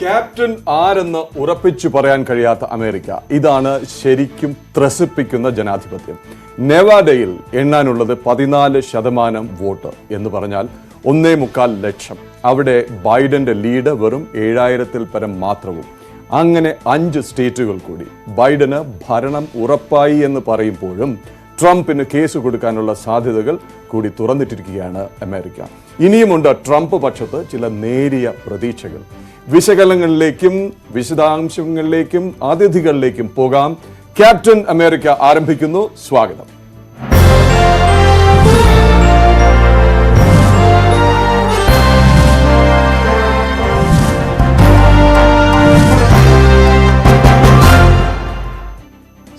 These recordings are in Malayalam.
ക്യാപ്റ്റൻ ആരെന്ന് ഉറപ്പിച്ചു പറയാൻ കഴിയാത്ത അമേരിക്ക, ഇതാണ് ശരിക്കും ത്രസിപ്പിക്കുന്ന ജനാധിപത്യം. നെവാഡയിൽ എണ്ണാനുള്ളത് 14% വോട്ട് എന്ന് പറഞ്ഞാൽ 1.25 ലക്ഷം. അവിടെ ബൈഡന്റെ ലീഡ് വെറും 7000-ൽ പരം മാത്രവും. അങ്ങനെ 5 സ്റ്റേറ്റുകൾ കൂടി. ബൈഡന് ഭരണം ഉറപ്പായി എന്ന് പറയുമ്പോഴും ട്രംപിന് കേസ് കൊടുക്കാനുള്ള സാധ്യതകൾ കൂടി തുറന്നിട്ടിരിക്കുകയാണ് അമേരിക്ക. ഇനിയുമുണ്ട് ട്രംപ് പക്ഷത്ത് ചില നേരിയ പ്രതീക്ഷകൾ. വിശകലനങ്ങളിലേക്കും വിശദാംശങ്ങളിലേക്കും അതിഥികളിലേക്കും പോകാം. ക്യാപ്റ്റൻ അമേരിക്ക ആരംഭിക്കുന്നു. സ്വാഗതം.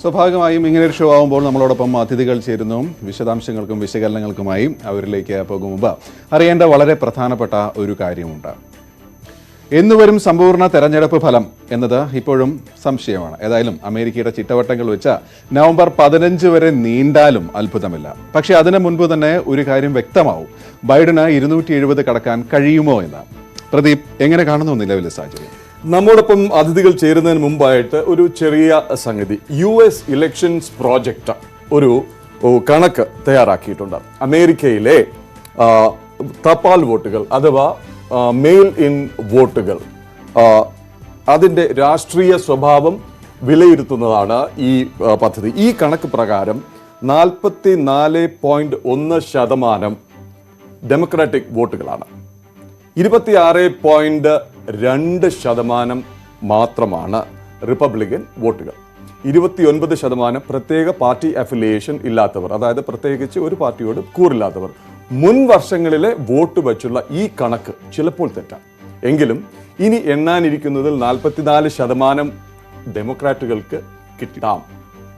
സ്വാഭാവികമായും ഇങ്ങനൊരു ഷോ ആകുമ്പോൾ നമ്മളോടൊപ്പം അതിഥികൾ ചേരുന്നു. വിശദാംശങ്ങൾക്കും വിശകലനങ്ങൾക്കുമായി അവരിലേക്ക് പോകും മുമ്പ് അറിയേണ്ട വളരെ പ്രധാനപ്പെട്ട ഒരു കാര്യമുണ്ട്. എന്നുവരും സമ്പൂർണ്ണ തെരഞ്ഞെടുപ്പ് ഫലം എന്നത് ഇപ്പോഴും സംശയമാണ്. ഏതായാലും അമേരിക്കയുടെ ചിട്ടവട്ടങ്ങൾ വെച്ച് നവംബർ 15 വരെ നീണ്ടാലും അത്ഭുതമില്ല. പക്ഷേ അതിനു മുൻപ് തന്നെ ഒരു കാര്യം വ്യക്തമാവും: ബൈഡന് 270 കടക്കാൻ കഴിയുമോ എന്ന്. പ്രദീപ്, എങ്ങനെ കാണുന്നു നിലവിലെ സാഹചര്യം? നമ്മോടൊപ്പം അതിഥികൾ ചേരുന്നതിന് മുമ്പായിട്ട് ഒരു ചെറിയ സംഗതി. US ഇലക്ഷൻസ് പ്രോജക്റ്റ് ഒരു കണക്ക് തയ്യാറാക്കിയിട്ടുണ്ട്. അമേരിക്കയിലെ തപാൽ വോട്ടുകൾ അഥവാ മെയിൽ ഇൻ വോട്ടുകൾ, അതിൻ്റെ രാഷ്ട്രീയ സ്വഭാവം വിലയിരുത്തുന്നതാണ് ഈ പദ്ധതി. ഈ കണക്ക് പ്രകാരം 44.1% ഡെമോക്രാറ്റിക് വോട്ടുകളാണ്. 26.2% മാത്രമാണ് റിപ്പബ്ലിക്കൻ വോട്ടുകൾ. 29% പ്രത്യേക പാർട്ടി അഫിലിയേഷൻ ഇല്ലാത്തവർ, അതായത് പ്രത്യേകിച്ച് ഒരു പാർട്ടിയോട് കൂറില്ലാത്തവർ. മുൻ വർഷങ്ങളിലെ വോട്ട് വച്ചുള്ള ഈ കണക്ക് ചിലപ്പോൾ തെറ്റാം. എങ്കിലും ഇനി എണ്ണാനിരിക്കുന്നതിൽ 44% ഡെമോക്രാറ്റുകൾക്ക് കിട്ടാം.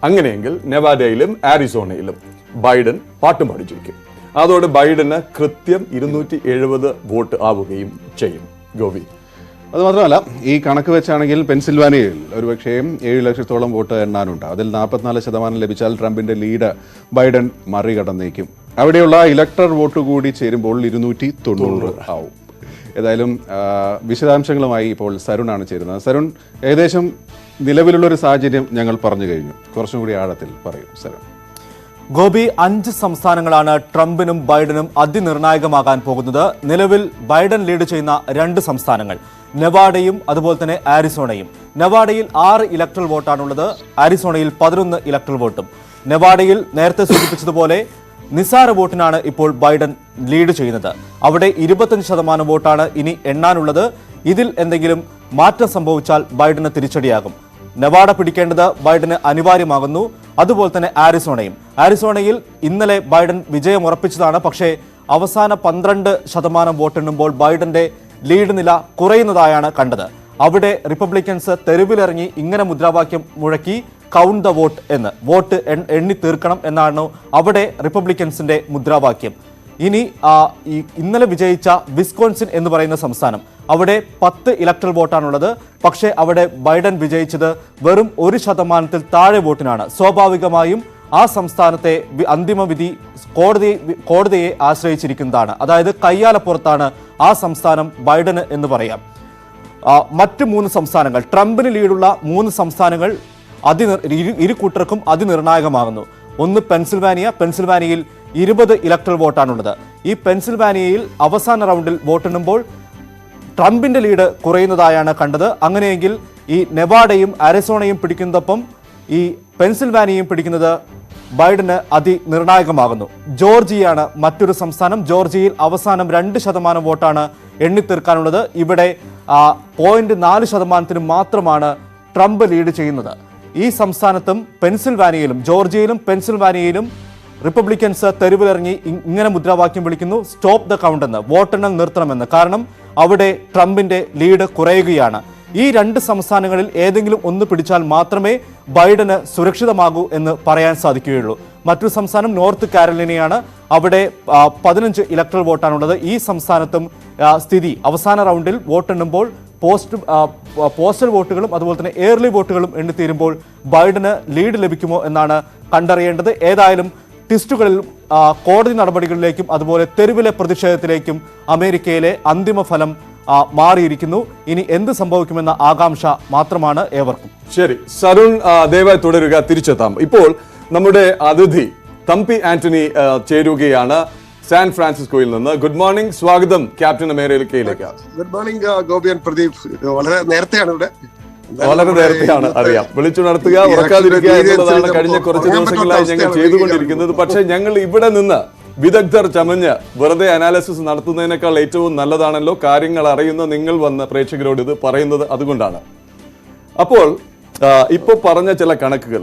അങ്ങനെയെങ്കിൽ നെവാഡയിലും ആരിസോണയിലും ബൈഡൻ പാട്ടും പഠിച്ചിരിക്കും. അതോടെ ബൈഡന് കൃത്യം 270 വോട്ട് ആവുകയും ചെയ്യും. ഗോപി, അതുമാത്രമല്ല, ഈ കണക്ക് വെച്ചാണെങ്കിൽ പെൻസിൽവാനിയയിൽ ഒരുപക്ഷേ 7 ലക്ഷത്തോളം വോട്ട് എണ്ണാനുണ്ട്. അതിൽ 44% ലഭിച്ചാൽ ട്രംപിന്റെ ലീഡ് ബൈഡൻ മറികടന്നേക്കും. അവിടെയുള്ള ഇലക്ടർ വോട്ട് കൂടി ചേരുമ്പോൾ 290 ആവും. ഏതായാലും വിശദാംശങ്ങളുമായി ഇപ്പോൾ സരുണാണ് ചേരുന്നത്. സരുൺ, ഏകദേശം നിലവിലുള്ളൊരു സാഹചര്യം ഞങ്ങൾ പറഞ്ഞു കഴിഞ്ഞു. കുറച്ചും കൂടി ആഴത്തിൽ പറയും സരുൺ. ഗോപി, 5 സംസ്ഥാനങ്ങളാണ് ട്രംപിനും ബൈഡനും അതിനിർണായകമാകാൻ പോകുന്നത്. നിലവിൽ ബൈഡൻ ലീഡ് ചെയ്യുന്ന 2 സംസ്ഥാനങ്ങൾ നെവാഡയും അതുപോലെ തന്നെ ആരിസോണയും. നെവാഡയിൽ 6 ഇലക്ട്രൽ വോട്ടാണുള്ളത്, ആരിസോണയിൽ 11 ഇലക്ട്രൽ വോട്ടും. നെവാഡയിൽ നേരത്തെ സൂചിപ്പിച്ചതുപോലെ നിസാര വോട്ടിനാണ് ഇപ്പോൾ ബൈഡൻ ലീഡ് ചെയ്യുന്നത്. അവിടെ 25% വോട്ടാണ് ഇനി എണ്ണാനുള്ളത്. ഇതിൽ എന്തെങ്കിലും മാറ്റം സംഭവിച്ചാൽ ബൈഡന് തിരിച്ചടിയാകും. നെവാഡ പിടിക്കേണ്ടത് ബൈഡന് അനിവാര്യമാകുന്നു. അതുപോലെ തന്നെ ആരിസോണയിൽ ഇന്നലെ ബൈഡൻ വിജയം ഉറപ്പിച്ചതാണ്. പക്ഷേ അവസാന 12% വോട്ടെണ്ണുമ്പോൾ ബൈഡന്റെ ലീഡ് നില കുറയുന്നതായാണ് കണ്ടത്. അവിടെ റിപ്പബ്ലിക്കൻസ് തെരുവിലിറങ്ങി ഇങ്ങനെ മുദ്രാവാക്യം മുഴക്കി, കൗണ്ട് ദ വോട്ട് എന്ന്, വോട്ട് എണ്ണി തീർക്കണം എന്നാണ് അവിടെ റിപ്പബ്ലിക്കൻസിന്റെ മുദ്രാവാക്യം. ഇനി ഇന്നലെ വിജയിച്ച വിസ്കോൺസിൻ എന്ന് പറയുന്ന സംസ്ഥാനം, അവിടെ 10 ഇലക്ട്രൽ വോട്ടാണുള്ളത്. പക്ഷേ അവിടെ ബൈഡൻ വിജയിച്ചത് വെറും 1% താഴെ വോട്ടിനാണ്. സ്വാഭാവികമായും ആ സംസ്ഥാനത്തെ അന്തിമ വിധി കോടതിയെ ആശ്രയിച്ചിരിക്കുന്നതാണ്. അതായത് കയ്യാലപ്പുറത്താണ് ആ സംസ്ഥാനം ബൈഡന് എന്ന് പറയാം. മറ്റ് 3 സംസ്ഥാനങ്ങൾ, ട്രംപിന് ലീഡുള്ള 3 സംസ്ഥാനങ്ങൾ ഇരു കൂട്ടർക്കും അതിനിർണായകമാകുന്നു. ഒന്ന് പെൻസിൽവാനിയയിൽ 20 ഇലക്ട്രൽ വോട്ടാണുള്ളത്. ഈ പെൻസിൽവാനിയയിൽ അവസാന റൗണ്ടിൽ വോട്ടെണ്ണുമ്പോൾ ട്രംപിന്റെ ലീഡ് കുറയുന്നതായാണ് കണ്ടത്. അങ്ങനെയെങ്കിൽ ഈ നെവാഡയും ആരിസോണയും പിടിക്കുന്നതൊപ്പം ഈ പെൻസിൽവാനിയയും പിടിക്കുന്നത് ബൈഡന് അതിനിർണായകമാകുന്നു. ജോർജിയയാണ് മറ്റൊരു സംസ്ഥാനം. ജോർജിയയിൽ അവസാനം 2% വോട്ടാണ് എണ്ണിത്തീർക്കാനുള്ളത്. ഇവിടെ 0.4% മാത്രമാണ് ട്രംപ് ലീഡ് ചെയ്യുന്നത്. ഈ സംസ്ഥാനത്തും ജോർജിയയിലും പെൻസിൽവാനിയയിലും റിപ്പബ്ലിക്കൻസ് തെരുവിലിറങ്ങി ഇങ്ങനെ മുദ്രാവാക്യം വിളിക്കുന്നു: സ്റ്റോപ്പ് ദ കൗണ്ട് എന്ന്, വോട്ടെണ്ണൽ നിർത്തണമെന്ന്. കാരണം അവിടെ ട്രംപിന്റെ ലീഡ് കുറയുകയാണ്. ഈ 2 സംസ്ഥാനങ്ങളിൽ ഏതെങ്കിലും ഒന്ന് പിടിച്ചാൽ മാത്രമേ ബൈഡന് സുരക്ഷിതമാകൂ എന്ന് പറയാൻ സാധിക്കുകയുള്ളൂ. മറ്റൊരു സംസ്ഥാനം നോർത്ത് കാരോലിനയാണ്. അവിടെ 15 ഇലക്ട്രൽ വോട്ടാണുള്ളത്. ഈ സംസ്ഥാനത്തും സ്ഥിതി അവസാന റൗണ്ടിൽ വോട്ടെണ്ണുമ്പോൾ പോസ്റ്റൽ വോട്ടുകളും അതുപോലെ തന്നെ എയർലി വോട്ടുകളും എണ്ണിത്തീരുമ്പോൾ ബൈഡന് ലീഡ് ലഭിക്കുമോ എന്നാണ് കണ്ടറിയേണ്ടത്. ഏതായാലും ടെസ്റ്റുകളിൽ കോടതി നടപടികളിലേക്കും അതുപോലെ തെരുവിലെ പ്രതിഷേധത്തിലേക്കും അമേരിക്കയിലെ അന്തിമ ഫലം മാറിയിരിക്കുന്നു. ഇനി എന്ത് സംഭവിക്കുമെന്ന ആകാംക്ഷ മാത്രമാണ് ഏവർക്കും. ശരി, സരുൺ ദയവായി തുടരുക, തിരിച്ചെത്താം. ഇപ്പോൾ നമ്മുടെ അതിഥി തമ്പി ആന്റണി ചേരുകയാണ് സാൻ ഫ്രാൻസിസ്കോയിൽ നിന്ന്. ഗുഡ് മോർണിംഗ്, സ്വാഗതം ക്യാപ്റ്റൻ അമേരിക്കയിലേക്ക്. ഗുഡ് മോർണിംഗ് ഗോപിയൻ പ്രദീപ്. വളരെ നേരത്തെയാണ് ഇവിടെ, വളരെ നേരത്തെയാണ്, അറിയാം. വിളിച്ചു നടത്തുക, ഉറക്കാതിരിക്കുക എന്നുള്ളതാണ് കഴിഞ്ഞ കുറച്ച് ദിവസങ്ങളായി ഞങ്ങൾ ചെയ്തുകൊണ്ടിരിക്കുന്നത്. പക്ഷേ ഞങ്ങൾ ഇവിടെ നിന്ന് വിദഗ്ധർ ചമഞ്ഞ് വെറുതെ അനാലിസിസ് നടത്തുന്നതിനേക്കാൾ ഏറ്റവും നല്ലതാണല്ലോ കാര്യങ്ങൾ അറിയുന്ന നിങ്ങൾ വന്ന് പ്രേക്ഷകരോട് ഇത് പറയുന്നത്. അതുകൊണ്ടാണ്. അപ്പോൾ ഇപ്പോൾ പറഞ്ഞ ചില കണക്കുകൾ,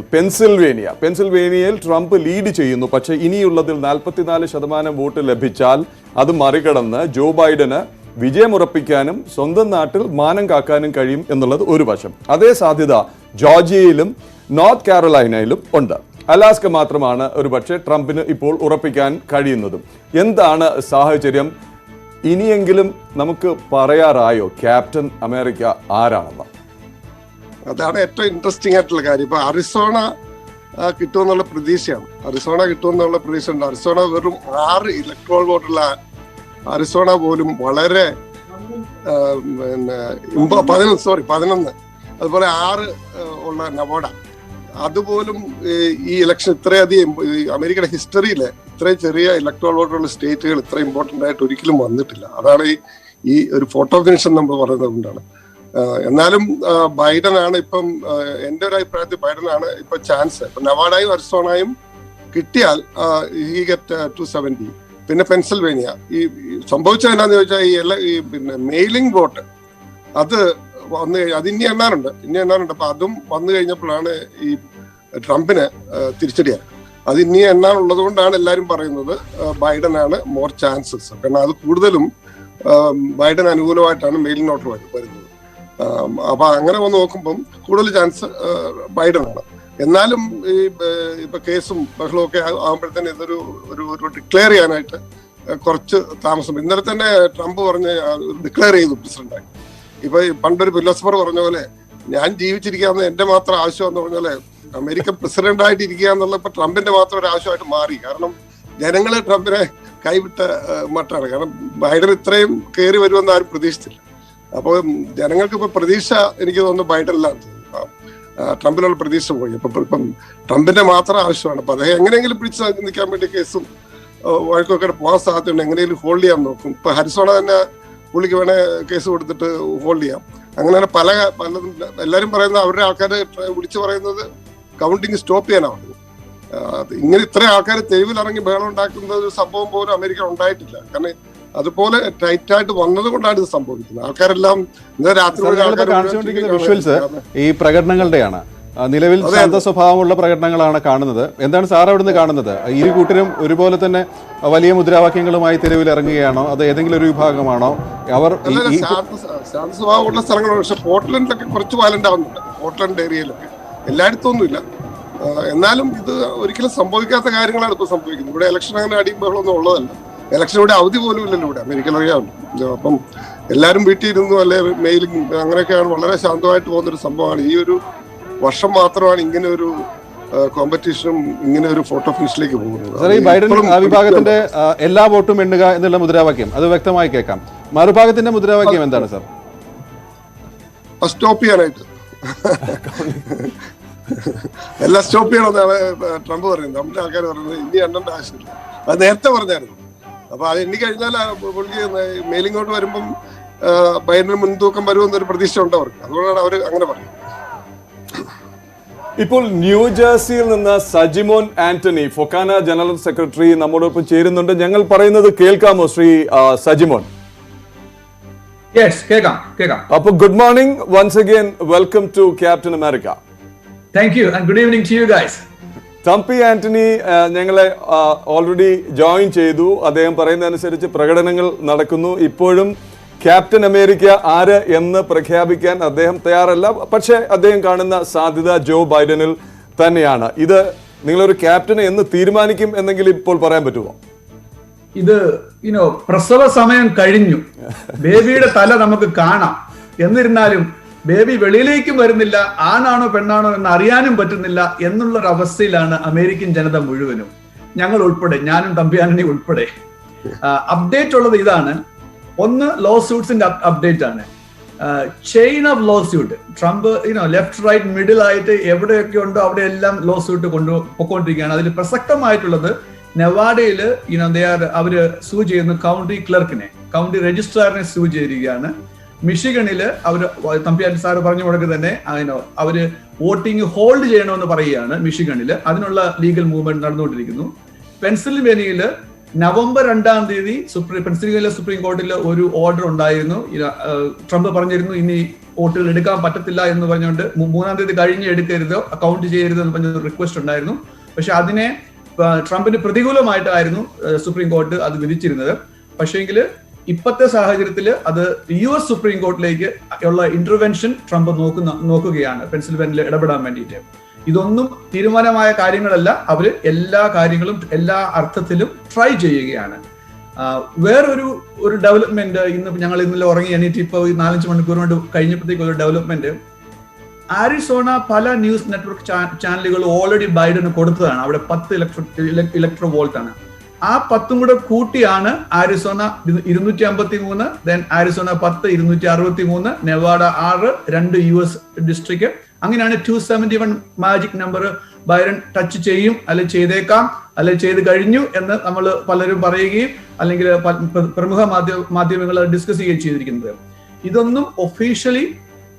പെൻസിൽവേനിയയിൽ ട്രംപ് ലീഡ് ചെയ്യുന്നു. പക്ഷേ ഇനിയുള്ളതിൽ 44% വോട്ട് ലഭിച്ചാൽ അത് മറികടന്ന് ജോ ബൈഡന് വിജയമുറപ്പിക്കാനും സ്വന്തം നാട്ടിൽ മാനം കാക്കാനും കഴിയും എന്നുള്ളത് ഒരു വശം. അതേ സാധ്യത ജോർജിയയിലും നോർത്ത് കാരോലൈനയിലും ഉണ്ട്. അലാസ്ക മാത്രമാണ് ഒരു പക്ഷേ ട്രംപിന് ഇപ്പോൾ ഉറപ്പിക്കാൻ കഴിയുന്നതും. എന്താണ് സാഹചര്യം? ഇനിയെങ്കിലും നമുക്ക് പറയാറായോ ക്യാപ്റ്റൻ അമേരിക്ക ആരാണെന്ന്? അതാണ് ഏറ്റവും ഇൻട്രസ്റ്റിംഗ് ആയിട്ടുള്ള കാര്യം. ഇപ്പൊ അരിസോണ കിട്ടുമെന്നുള്ള പ്രതീക്ഷയാണ്. അരിസോണ ഉണ്ട്. അരിസോണ വെറും 6 ഇലക്ട്രോൾ വോട്ടുള്ള അരിസോണ പോലും വളരെ 11, അതുപോലെ 6 ഉള്ള നവോഡ, അതുപോലും ഈ ഇലക്ഷൻ ഇത്രയധികം അമേരിക്കയുടെ ഹിസ്റ്ററിയിലെ ഇത്രയും ചെറിയ ഇലക്ട്രോൾ വോട്ടുള്ള സ്റ്റേറ്റുകൾ ഇത്ര ഇമ്പോർട്ടന്റ് ആയിട്ട് ഒരിക്കലും വന്നിട്ടില്ല. അതാണ് ഈ ഒരു ഫോട്ടോ ഫിനിഷൻ നമ്മൾ പറയുന്നത് കൊണ്ടാണ്. എന്നാലും ബൈഡനാണ് ഇപ്പം, എൻ്റെ ഒരു അഭിപ്രായത്തിൽ ബൈഡനാണ് ഇപ്പൊ ചാൻസ്. ഇപ്പൊ നവാഡയും അരിസോണയും കിട്ടിയാൽ ഈ ഗെറ്റ് 270. പിന്നെ പെൻസിൽവേനിയ ഈ സംഭവിച്ചത് എന്നാന്ന് ചോദിച്ചാൽ ഈ പിന്നെ മെയിലിംഗ് വോട്ട് അത് ഇനി എണ്ണാനുണ്ട്. അപ്പൊ അതും വന്നു കഴിഞ്ഞപ്പോഴാണ് ഈ ട്രംപിന് തിരിച്ചടിയായത്. അത് ഇനി എണ്ണാനുള്ളത് കൊണ്ടാണ് എല്ലാവരും പറയുന്നത് ബൈഡനാണ് മോർ ചാൻസസ്. കാരണം അത് കൂടുതലും ബൈഡൻ അനുകൂലമായിട്ടാണ് മെയിലിംഗ് വോട്ട് വരുന്നത്. അപ്പൊ അങ്ങനെ വന്ന് നോക്കുമ്പം കൂടുതൽ ചാൻസ് ബൈഡനാണ്. എന്നാലും ഇപ്പൊ കേസും ബഹളവും ഒക്കെ ആകുമ്പോഴത്തേന് ഇതൊരു ഡിക്ലെയർ ചെയ്യാനായിട്ട് കുറച്ച് താമസം. ഇന്നലെ തന്നെ ട്രംപ് പറഞ്ഞ് ഡിക്ലെയർ ചെയ്തു പ്രസിഡന്റായി. ഇപ്പൊ പണ്ടൊരു ഫിലോസഫർ പറഞ്ഞ പോലെ ഞാൻ ജീവിച്ചിരിക്കാന്ന് എന്റെ മാത്രം ആവശ്യമെന്ന് പറഞ്ഞ പോലെ അമേരിക്കൻ പ്രസിഡന്റ് ആയിട്ട് ഇരിക്കുക എന്നുള്ള ഇപ്പൊ ട്രംപിന്റെ മാത്രം ഒരു ആവശ്യമായിട്ട് മാറി. കാരണം ജനങ്ങള് ട്രംപിനെ കൈവിട്ട മട്ടാണ്. കാരണം ബൈഡൻ ഇത്രയും കയറി വരുമെന്ന് ആരും പ്രതീക്ഷിച്ചില്ല. അപ്പോൾ ജനങ്ങൾക്ക് ഇപ്പൊ പ്രതീക്ഷ എനിക്ക് തോന്നുന്നു ബൈഡനിലാണ്, ട്രംപിനുള്ള പ്രതീക്ഷ പോയി. ഇപ്പം ട്രംപിന്റെ മാത്രം ആവശ്യമാണ്. അപ്പൊ അദ്ദേഹം എങ്ങനെയെങ്കിലും പിടിച്ച് നിൽക്കാൻ വേണ്ടി കേസും വഴക്കൊക്കെ പോകാൻ സാധ്യതയുണ്ട്. എങ്ങനെയെങ്കിലും ഹോൾഡ് ചെയ്യാൻ നോക്കും. ഇപ്പൊ ഹരിസോണ തന്നെ പുള്ളിക്ക് വേണേ കേസ് കൊടുത്തിട്ട് ഹോൾഡ് ചെയ്യാം. അങ്ങനെ പലതും എല്ലാവരും പറയുന്നത്, അവരുടെ ആൾക്കാർ വിളിച്ചു പറയുന്നത് കൗണ്ടിങ് സ്റ്റോപ്പ് ചെയ്യാനാണ്. ഇങ്ങനെ ഇത്ര ആൾക്കാർ തെരുവിലിറങ്ങി ബഹളം ഉണ്ടാക്കുന്ന ഒരു സംഭവം പോലും അമേരിക്ക ഉണ്ടായിട്ടില്ല. കാരണം അതുപോലെ ടൈറ്റായിട്ട് വന്നത് കൊണ്ടാണ് ഇത് സംഭവിക്കുന്നത്. ആൾക്കാരെല്ലാം ഇന്നലെ രാത്രി കാണിച്ചുകൊണ്ടിരിക്കുന്ന വിഷ്വൽസ് ഈ പ്രകടനങ്ങളുടെയാണ്. നിലവിൽ ശാന്ത സ്വഭാവമുള്ള പ്രകടനങ്ങളാണ് കാണുന്നത്. എന്താണ് സാർ അവിടുന്ന് കാണുന്നത്? ഇരു കൂട്ടരും ഒരുപോലെ തന്നെ വലിയ മുദ്രാവാക്യങ്ങളുമായി തെരുവിൽ ഇറങ്ങുകയാണോ? അത് ഏതെങ്കിലും ഒരു വിഭാഗമാണോ? അവർ ശാന്ത സ്വഭാവമുള്ള സ്ഥലങ്ങളാണ്. പക്ഷെ പോർട്ട്ലൻഡിലൊക്കെ കുറച്ച് വയലന്റ് ആവുന്നുണ്ട്. പോർട്ട്ലൻഡ് ഏരിയയിലൊക്കെ, എല്ലായിടത്തും ഒന്നുമില്ല. എന്നാലും ഇത് ഒരിക്കലും സംഭവിക്കാത്ത കാര്യങ്ങളാണ് ഇപ്പൊ സംഭവിക്കുന്നത്. ഇവിടെ ഇലക്ഷൻ അങ്ങനെ അടിയും ബഹളമൊന്നും ഉള്ളതല്ല. ഇലക്ഷൻ ഇവിടെ അവധി പോലും ഇല്ലല്ലോ ഇവിടെ, അമേരിക്കയിൽ അറിയാമല്ലോ. അപ്പം എല്ലാവരും വീട്ടിൽ ഇരുന്നു അല്ലെ മെയിലിംഗ് അങ്ങനെയൊക്കെയാണ്. വളരെ ശാന്തമായിട്ട് പോകുന്നൊരു സംഭവമാണ്. ഈ ഒരു വർഷം മാത്രമാണ് ഇങ്ങനെ ഒരു കോമ്പറ്റീഷനും ഇങ്ങനെ ഒരു ഫോട്ടോ ഫിനിഷിലേക്ക് പോകുന്നത്. ഈ ബൈഡൻ വിഭാഗത്തിന്റെ എല്ലാ വോട്ടും എണ്ണുക എന്നുള്ള മുദ്രാവാക്യം അത് വ്യക്തമായി കേൾക്കാം. മറുഭാഗത്തിന്റെ മുദ്രാവാക്യം എന്താണ് സാർ? സ്റ്റോപ്പ് ചെയ്യാനായിട്ട് എല്ലാം സ്റ്റോപ്പ് ചെയ്യണമെന്നാണ് ട്രംപ് പറയുന്നത്. നമ്മുടെ ആൾക്കാർ പറയുന്നത് ഇനി എണ്ണേണ്ട ആവശ്യമില്ല. അത് നേരത്തെ പറഞ്ഞായിരുന്നു. അപ്പൊ അത് എണ്ണി കഴിഞ്ഞാൽ പുള്ളിക്ക് മെയിലിങ്ങോട്ട് വരുമ്പം ബൈഡന് മുൻതൂക്കം വരുമെന്നൊരു പ്രതീക്ഷ ഉണ്ട് അവർക്ക്. അതുകൊണ്ടാണ് അവർ അങ്ങനെ പറയുന്നത്. ഇപ്പോൾ ന്യൂജേഴ്സിയിൽ നിന്ന് സജിമോൻ ആന്റണി, ഫൊക്കാന ജനറൽ സെക്രട്ടറി, നമ്മോടൊപ്പം ചേരുന്നുണ്ട്. ഞങ്ങൾ പറയുന്നത് കേൾക്കാമോ ശ്രീ സജിമോൻ? അപ്പൊ good morning, once again welcome to Captain America. Thank you and good evening to you guys. Thampi Antony ഞങ്ങളെ ഓൾറെഡി ജോയിൻ ചെയ്തു. അദ്ദേഹം പറയുന്നതനുസരിച്ച് പ്രകടനങ്ങൾ നടക്കുന്നു. ഇപ്പോഴും ക്യാപ്റ്റൻ അമേരിക്ക ആര് എന്ന് പ്രഖ്യാപിക്കാൻ അദ്ദേഹം തയ്യാറല്ല. പക്ഷേ അദ്ദേഹം കാണുന്ന സാധ്യത ജോ ബൈഡനിൽ തന്നെയാണ്. ഇത് നിങ്ങളൊരു ക്യാപ്റ്റനെ എന്ന് തീരുമാനിക്കും എന്നെങ്കിലും ഇപ്പോൾ പറയാൻ പറ്റുമോ? ഇത് പ്രസവ സമയം കഴിഞ്ഞു, ബേബിയുടെ തല നമുക്ക് കാണാം. എന്നിരുന്നാലും ബേബി വെളിയിലേക്കും വരുന്നില്ല, ആണാണോ പെണ്ണാണോ എന്ന് അറിയാനും പറ്റുന്നില്ല എന്നുള്ളൊരു അവസ്ഥയിലാണ് അമേരിക്കൻ ജനത മുഴുവനും, ഞങ്ങൾ ഉൾപ്പെടെ, ഞാനും തമ്പി ആന്റണി ഉൾപ്പെടെ. അപ്ഡേറ്റ് ഉള്ളത് ഇതാണ്, ഒന്ന് ലോ സ്യൂട്ട്സിന്റെ അപ്ഡേറ്റ് ആണ്. Chain of lawsuit, Trump left right middle ആയിട്ട് എവിടെയൊക്കെ ഉണ്ടോ അവിടെ എല്ലാം ലോ സ്യൂട്ട് പൊക്കോണ്ടിരിക്കുകയാണ്. അതിൽ പ്രസക്തമായിട്ടുള്ളത് നെവാഡയില് അവര് സൂ ചെയ്യുന്ന കൗണ്ടി ക്ലർക്കിനെ, കൗണ്ടി രജിസ്ട്രാറിനെ സൂ ചെയ്തിരിക്കുകയാണ്. മിഷിഗണില് അവര് തമ്പിയാൻ സാറ് പറഞ്ഞ മുടക്ക് തന്നെ അവര് വോട്ടിംഗ് ഹോൾഡ് ചെയ്യണമെന്ന് പറയുകയാണ് മിഷിഗണില്. അതിനുള്ള ലീഗൽ മൂവ്മെന്റ് നടന്നുകൊണ്ടിരിക്കുന്നു. പെൻസിൽവേനിയയില് നവംബർ 2-ാം തീയതി പെൻസിൽവേനിയ സുപ്രീം കോടതിയിൽ ഒരു ഓർഡർ ഉണ്ടായിരുന്നു. ട്രംപ് പറഞ്ഞിരുന്നു ഇനി വോട്ടുകൾ എടുക്കാൻ പറ്റത്തില്ല എന്ന് പറഞ്ഞുകൊണ്ട് 3-ാം തീയതി കഴിഞ്ഞ് എടുക്കരുതോ കൗണ്ട് ചെയ്യരുതോ എന്ന് പറഞ്ഞ റിക്വസ്റ്റ് ഉണ്ടായിരുന്നു. പക്ഷെ അതിനെ ട്രംപിന് പ്രതികൂലമായിട്ടായിരുന്നു സുപ്രീം കോടതി അത് വിധിച്ചിരുന്നത്. പക്ഷേങ്കിൽ ഇപ്പോഴത്തെ സാഹചര്യത്തിൽ അത് US സുപ്രീം കോർട്ടിലേക്ക് ഉള്ള ഇന്റർവെൻഷൻ ട്രംപ് നോക്കുകയാണ് പെൻസിൽവേനിയയിൽ ഇടപെടാൻ വേണ്ടിയിട്ട്. ഇതൊന്നും തീരുമാനമായ കാര്യങ്ങളല്ല, അവര് എല്ലാ കാര്യങ്ങളും എല്ലാ അർത്ഥത്തിലും ട്രൈ ചെയ്യുകയാണ്. വേറൊരു ഡെവലപ്മെന്റ് ഞങ്ങൾ ഇന്നലെ ഉറങ്ങി എണീറ്റ് ഇപ്പോൾ 4-5 മണിക്കൂർ കൊണ്ട് കഴിഞ്ഞപ്പോഴത്തേക്ക് ഒരു ഡെവലപ്മെന്റ്, ആരിസോണ പല ന്യൂസ് നെറ്റ്വർക്ക് ചാനലുകൾ ഓൾറെഡി ബൈഡന് കൊടുത്തതാണ്. അവിടെ 10 ഇലക്ട്രോ വോൾട്ട് ആണ്. ആ 10 കൂടെ കൂട്ടിയാണ് ആരിസോണ 253, ദെൻ ആരിസോണ 10 263, നെവാഡ 6, 2 US ഡിസ്ട്രിക്ട്. അങ്ങനെയാണ് 271 മാജിക് നമ്പർ ബൈഡൻ ടച്ച് ചെയ്യും, അല്ലെ ചെയ്തേക്കാം, അല്ലെ ചെയ്ത് കഴിഞ്ഞു എന്ന് നമ്മൾ പലരും പറയുകയും അല്ലെങ്കിൽ പ്രമുഖ മാധ്യമങ്ങൾ ഡിസ്കസ് ചെയ്യുകയും ചെയ്തിരിക്കുന്നത്. ഇതൊന്നും ഒഫീഷ്യലി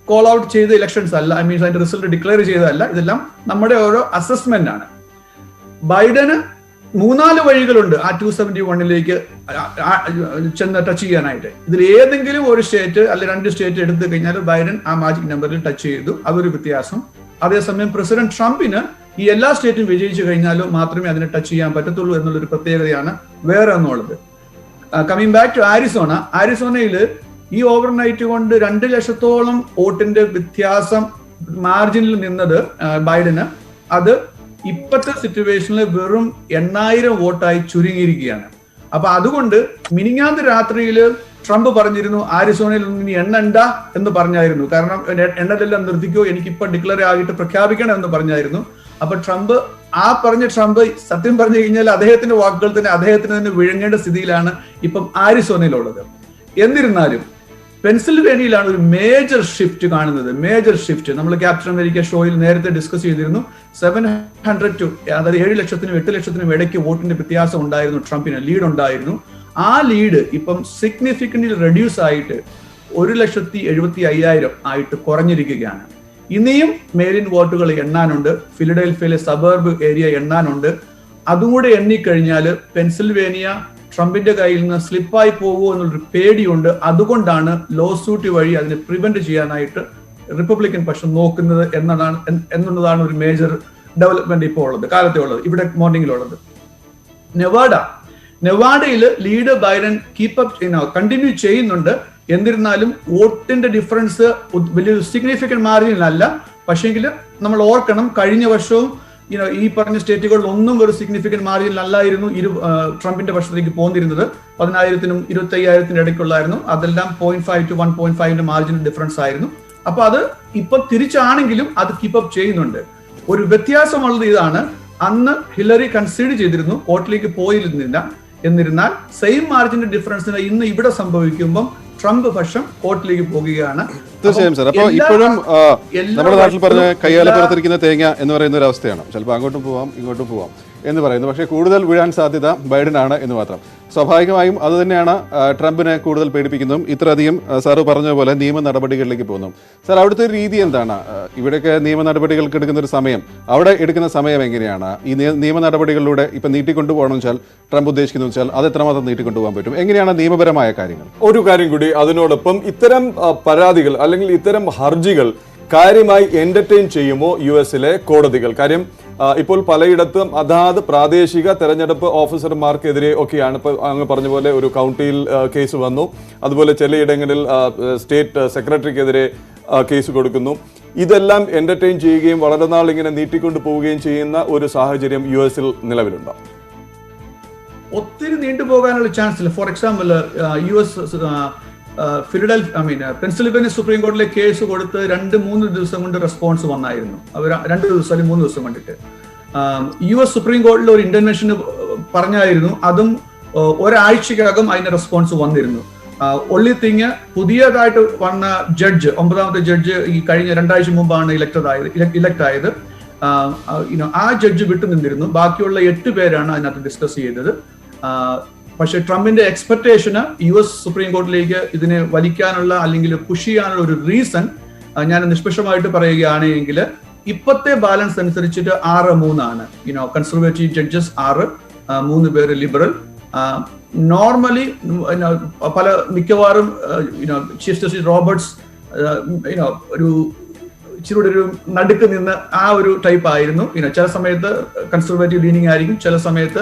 കോൾ ഔട്ട് ചെയ്ത ഇലക്ഷൻസ് അല്ല, ഐ മീൻസ് അതിന്റെ റിസൾട്ട് ഡിക്ലെയർ ചെയ്തതല്ല. ഇതെല്ലാം നമ്മുടെ ഓരോ അസസ്മെന്റ് ആണ്. ബൈഡന് 3-4 വഴികളുണ്ട് ആ 271ലേക്ക് ചെന്ന് ടച്ച് ചെയ്യാനായിട്ട്. ഇതിൽ ഏതെങ്കിലും ഒരു സ്റ്റേറ്റ് അല്ലെ 2 സ്റ്റേറ്റ് എടുത്തു കഴിഞ്ഞാൽ ബൈഡൻ ആ മാജിക് നമ്പറിൽ ടച്ച് ചെയ്തു, അതൊരു വ്യത്യാസം. അതേസമയം പ്രസിഡന്റ് ട്രംപിന് ഈ എല്ലാ സ്റ്റേറ്റും വിജയിച്ചു കഴിഞ്ഞാലും മാത്രമേ അതിനെ ടച്ച് ചെയ്യാൻ പറ്റത്തുള്ളൂ എന്നുള്ളൊരു പ്രത്യേകതയാണ് വേറെ ഒന്നുള്ളത്. കമ്മിങ് ബാക്ക് ടു ആരിസോണയിൽ ഈ ഓവർനൈറ്റ് കൊണ്ട് 2 ലക്ഷത്തോളം വോട്ടിന്റെ വ്യത്യാസം മാർജിനിൽ നിന്നത് ബൈഡന്, അത് ഇപ്പോഴത്തെ സിറ്റുവേഷനിൽ വെറും 8,000 വോട്ടായി ചുരുങ്ങിയിരിക്കുകയാണ്. അപ്പൊ അതുകൊണ്ട് മിനിങ്ങാന്ത് രാത്രിയിൽ ട്രംപ് പറഞ്ഞിരുന്നു ആരിസോണയിൽ ഇനി എണ്ണണ്ട എന്ന് പറഞ്ഞായിരുന്നു. കാരണം എണ്ണലെല്ലാം നിർത്തിക്കോ, എനിക്കിപ്പോ ഡിക്ലെയർ ആയിട്ട് പ്രഖ്യാപിക്കണം എന്ന് പറഞ്ഞായിരുന്നു. അപ്പൊ ട്രംപ് സത്യം പറഞ്ഞു കഴിഞ്ഞാൽ അദ്ദേഹത്തിന്റെ വാക്കുകൾ തന്നെ അദ്ദേഹത്തിന് തന്നെ വിഴുങ്ങേണ്ട സ്ഥിതിയിലാണ് ഇപ്പം ആരിസോണയിലുള്ളത്. എന്നിരുന്നാലും പെൻസിൽവേനിയയിലാണ് ഒരു മേജർ ഷിഫ്റ്റ് കാണുന്നത്. മേജർ ഷിഫ്റ്റ് നമ്മൾ ക്യാപ്റ്റൻ അമേരിക്ക ഷോയിൽ നേരത്തെ ഡിസ്കസ് ചെയ്തിരുന്നു. 700 to അതായത് 7 ലക്ഷത്തിനും 8 ലക്ഷത്തിനും ഇടയ്ക്ക് വോട്ടിന്റെ വ്യത്യാസം ഉണ്ടായിരുന്നു, ട്രംപിന് ലീഡ് ഉണ്ടായിരുന്നു. ആ ലീഡ് ഇപ്പം സിഗ്നിഫിക്കന്റ്ലി റെഡ്യൂസ് ആയിട്ട് 1,75,000 ആയിട്ട് കുറഞ്ഞിരിക്കുകയാണ്. ഇനിയും മെയിലിൻ വോട്ടുകൾ എണ്ണാനുണ്ട്. ഫിലഡൽഫിയയിലെ സബർബ് ഏരിയ എണ്ണാനുണ്ട്. അതുകൂടെ എണ്ണിക്കഴിഞ്ഞാൽ പെൻസിൽവേനിയ ട്രംപിന്റെ കയ്യിൽ നിന്ന് സ്ലിപ്പായി പോകുമോ എന്നുള്ളൊരു പേടിയുണ്ട്. അതുകൊണ്ടാണ് ലോ സൂട്ട് വഴി അതിനെ പ്രിവെന്റ് ചെയ്യാനായിട്ട് റിപ്പബ്ലിക്കൻ പക്ഷം നോക്കുന്നത് എന്നുള്ളതാണ് ഒരു മേജർ ഡെവലപ്മെന്റ് ഇപ്പോൾ ഉള്ളത്, കാലത്തെ ഉള്ളത്, ഇവിടെ മോർണിംഗിലുള്ളത്. നെവാഡയിൽ ലീഡ് ബൈഡൻ കണ്ടിന്യൂ ചെയ്യുന്നുണ്ട്. എന്നിരുന്നാലും വോട്ടിന്റെ ഡിഫറൻസ് വലിയൊരു സിഗ്നിഫിക്കന്റ് മാർജിനിലല്ല. പക്ഷേങ്കിൽ നമ്മൾ ഓർക്കണം, കഴിഞ്ഞ വർഷവും ഈ പറഞ്ഞ സ്റ്റേറ്റുകളിൽ ഒന്നും ഒരു സിഗ്നിഫിക്കന്റ് മാർജിൻ അല്ലായിരുന്നു ട്രംപിന്റെ പക്ഷത്തേക്ക് പോന്നിരുന്നത്. 10,000-നും 25,000-നും ഇടയ്ക്കുള്ളായിരുന്നു. അതെല്ലാം 0.5 to 1.5 മാർജിൻ ഡിഫറൻസ് ആയിരുന്നു. അപ്പൊ അത് ഇപ്പൊ തിരിച്ചാണെങ്കിലും അത് കീപ്പ് അപ്പ് ചെയ്യുന്നുണ്ട്. ഒരു വ്യത്യാസമുള്ളത് ഇതാണ്, അന്ന് ഹില്ലറി കൺസീഡ് ചെയ്തിരുന്നു, വോട്ടിലേക്ക് പോയിരുന്നില്ല. എന്നിരുന്നാൽ സെയിം മാർജിന്റെ ഡിഫറൻസിന് ഇന്ന് ഇവിടെ സംഭവിക്കുമ്പോൾ ട്രംപ് പക്ഷം കോർട്ടിലേക്ക് പോകുകയാണ്. തീർച്ചയായും സാർ. അപ്പോൾ ഇപ്പോഴും നമ്മുടെ നാട്ടിൽ പറഞ്ഞ കയ്യാലപ്പുറത്തിരിക്കുന്ന തേങ്ങ എന്ന് പറയുന്ന ഒരു അവസ്ഥയാണ്. ചിലപ്പോൾ അങ്ങോട്ടും പോവാം ഇങ്ങോട്ടും പോവാം എന്ന് പറയുന്നു. പക്ഷേ കൂടുതൽ വീഴാൻ സാധ്യത ബൈഡനാണ് എന്ന് മാത്രം. സ്വാഭാവികമായും അത് തന്നെയാണ് ട്രംപിനെ കൂടുതൽ പേടിപ്പിക്കുന്നതും ഇത്രയധികം സാറ് പറഞ്ഞ പോലെ നിയമ നടപടികളിലേക്ക് പോകുന്നു. സാർ, അവിടുത്തെ ഒരു രീതി എന്താണ്? ഇവിടെയൊക്കെ നിയമ നടപടികൾക്ക് എടുക്കുന്ന ഒരു സമയം, അവിടെ എടുക്കുന്ന സമയം എങ്ങനെയാണ്? ഈ നിയമ നടപടികളിലൂടെ ഇപ്പം നീട്ടിക്കൊണ്ടുപോകണം വെച്ചാൽ ട്രംപ് ഉദ്ദേശിക്കുന്നു വെച്ചാൽ അത് എത്രമാത്രം നീട്ടിക്കൊണ്ടുപോകാൻ പറ്റും? എങ്ങനെയാണ് നിയമപരമായ കാര്യങ്ങൾ? ഒരു കാര്യം കൂടി അതിനോടൊപ്പം, ഇത്തരം പരാതികൾ അല്ലെങ്കിൽ ഇത്തരം ഹർജികൾ കാര്യമായി എന്റർടൈൻ ചെയ്യുമോ US-ലെ കോടതികൾ? കാര്യം ഇപ്പോൾ പലയിടത്തും അതാത് പ്രാദേശിക തെരഞ്ഞെടുപ്പ് ഓഫീസർമാർക്കെതിരെ ഒക്കെയാണ്. ഇപ്പോൾ അങ്ങ് പറഞ്ഞ പോലെ ഒരു കൗണ്ടിയിൽ കേസ് വന്നു, അതുപോലെ ചിലയിടങ്ങളിൽ സ്റ്റേറ്റ് സെക്രട്ടറിക്കെതിരെ കേസ് കൊടുക്കുന്നു. ഇതെല്ലാം എന്റർടൈൻ ചെയ്യുകയും വളരെ നാൾ ഇങ്ങനെ നീട്ടിക്കൊണ്ടു പോവുകയും ചെയ്യുന്ന ഒരു സാഹചര്യം US-ൽ നിലവിലുണ്ടോ? ഒത്തിരി നീണ്ടുപോകാനുള്ള ചാൻസ് ഇല്ല. ഫോർ എക്സാമ്പിൾ പെൻസിൽവേനിയ സുപ്രീം കോടതിയിലെ കേസ് കൊടുത്ത് 2-3 ദിവസം കൊണ്ട് റെസ്പോൺസ് വന്നായിരുന്നു. അവർ 2 ദിവസം അല്ലെങ്കിൽ 3 ദിവസം കണ്ടിട്ട് US സുപ്രീം കോടതിയിൽ ഒരു ഇന്റർവെൻഷൻ പറഞ്ഞായിരുന്നു. അതും ഒരാഴ്ചക്കകം അതിന്റെ റെസ്പോൺസ് വന്നിരുന്നു. ഒള്ളി തിങ് പുതിയതായിട്ട് വന്ന ജഡ്ജ്, 9ാമത്തെ ജഡ്ജ് ഈ കഴിഞ്ഞ 2 ആഴ്ച മുമ്പാണ് ഇലക്ട് ആയത്. ആ ജഡ്ജ് വിട്ടു നിന്നിരുന്നു. ബാക്കിയുള്ള 8 പേരാണ് അതിനകത്ത് ഡിസ്കസ് ചെയ്തത്. പക്ഷെ ട്രംപിന്റെ എക്സ്പെക്ടേഷന് US സുപ്രീം കോടതിയിലേക്ക് ഇതിനെ വലിക്കാനുള്ള അല്ലെങ്കിൽ പുഷ് ചെയ്യാനുള്ള ഒരു റീസൺ ഞാൻ നിഷ്പക്ഷമായിട്ട് പറയുകയാണെങ്കിൽ ഇപ്പോഴത്തെ ബാലൻസ് അനുസരിച്ചിട്ട് 6-3 ആണ്. കൺസർവേറ്റീവ് ജഡ്ജസ് 6, 3 പേര് ലിബറൽ. നോർമലി മിക്കവാറും ചീഫ് ജസ്റ്റിസ് റോബർട്ട്സ് ഒരു ഇച്ചിരി ഒരു നടുക്ക് നിന്ന് ആ ഒരു ടൈപ്പ് ആയിരുന്നു. ചില സമയത്ത് കൺസർവേറ്റീവ് ലീനിങ് ആയിരിക്കും, ചില സമയത്ത്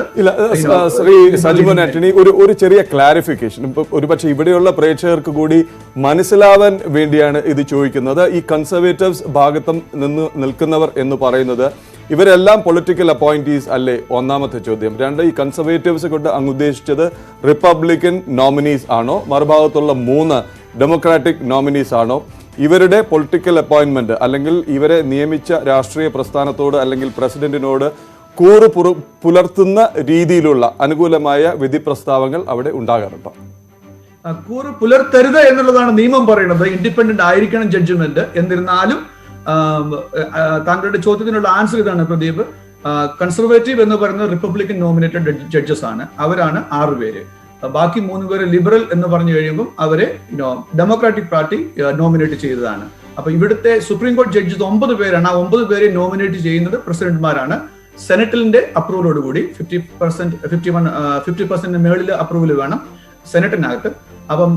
ശ്രീ സജിമോൻ ആന്റണി, ഒരു ചെറിയ ക്ലാരിഫിക്കേഷൻ ഇപ്പൊ ഒരുപക്ഷെ ഇവിടെയുള്ള പ്രേക്ഷകർക്ക് കൂടി മനസ്സിലാവാൻ വേണ്ടിയാണ് ഇത് ചോദിക്കുന്നത്. ഈ കൺസർവേറ്റീവ്സ് ഭാഗത്തും നിന്ന് നിൽക്കുന്നവർ എന്ന് പറയുന്നത് ഇവരെല്ലാം പൊളിറ്റിക്കൽ അപ്പോയിന്റീസ് അല്ലേ? ഒന്നാമത്തെ ചോദ്യം. 2, ഈ കൺസർവേറ്റീവ്സ് കൊണ്ട് അങ്ങ് ഉദ്ദേശിച്ചത് റിപ്പബ്ലിക്കൻ നോമിനീസ് ആണോ, മറുഭാഗത്തുള്ള 3 ഡെമോക്രാറ്റിക് നോമിനീസ് ആണോ? ഇവരുടെ പൊളിറ്റിക്കൽ അപ്പോയിന്റ്മെന്റ് അല്ലെങ്കിൽ ഇവരെ നിയമിച്ച രാഷ്ട്രീയ പ്രസ്ഥാനത്തോട് അല്ലെങ്കിൽ പ്രസിഡന്റിനോട് കൂറ് പുലർത്തുന്ന രീതിയിലുള്ള അനുകൂലമായ വിധി പ്രസ്താവങ്ങൾ അവിടെ ഉണ്ടാകാറുണ്ടോ? കൂറ് പുലർത്തരുത് എന്നുള്ളതാണ് നിയമം പറയുന്നത്. ഇൻഡിപെൻഡന്റ് ആയിരിക്കണം ജഡ്ജ്മെന്റ്. എന്നിരുന്നാലും താങ്കളുടെ ചോദ്യത്തിനുള്ള ആൻസർ ഇതാണ് പ്രദീപ്. കൺസർവേറ്റീവ് എന്ന് പറയുന്നത് റിപ്പബ്ലിക്കൻ നോമിനേറ്റഡ് ജഡ്ജസ് ആണ്. അവരാണ് 6 പേര്. ബാക്കി 3 പേര് ലിബറൽ എന്ന് പറഞ്ഞു കഴിയുമ്പോൾ അവരെ ഡെമോക്രാറ്റിക് പാർട്ടി നോമിനേറ്റ് ചെയ്തതാണ്. അപ്പൊ ഇവിടുത്തെ സുപ്രീം കോടതി ജഡ്ജസ് 9 പേരാണ്. ആ 9 പേരെ നോമിനേറ്റ് ചെയ്യുന്നത് പ്രസിഡന്റ്മാരാണ്. സെനറ്റിന്റെ അപ്രൂവലോടുകൂടി 50% മേളിൽ അപ്രൂവൽ വേണം സെനറ്റിനകത്ത്. അപ്പം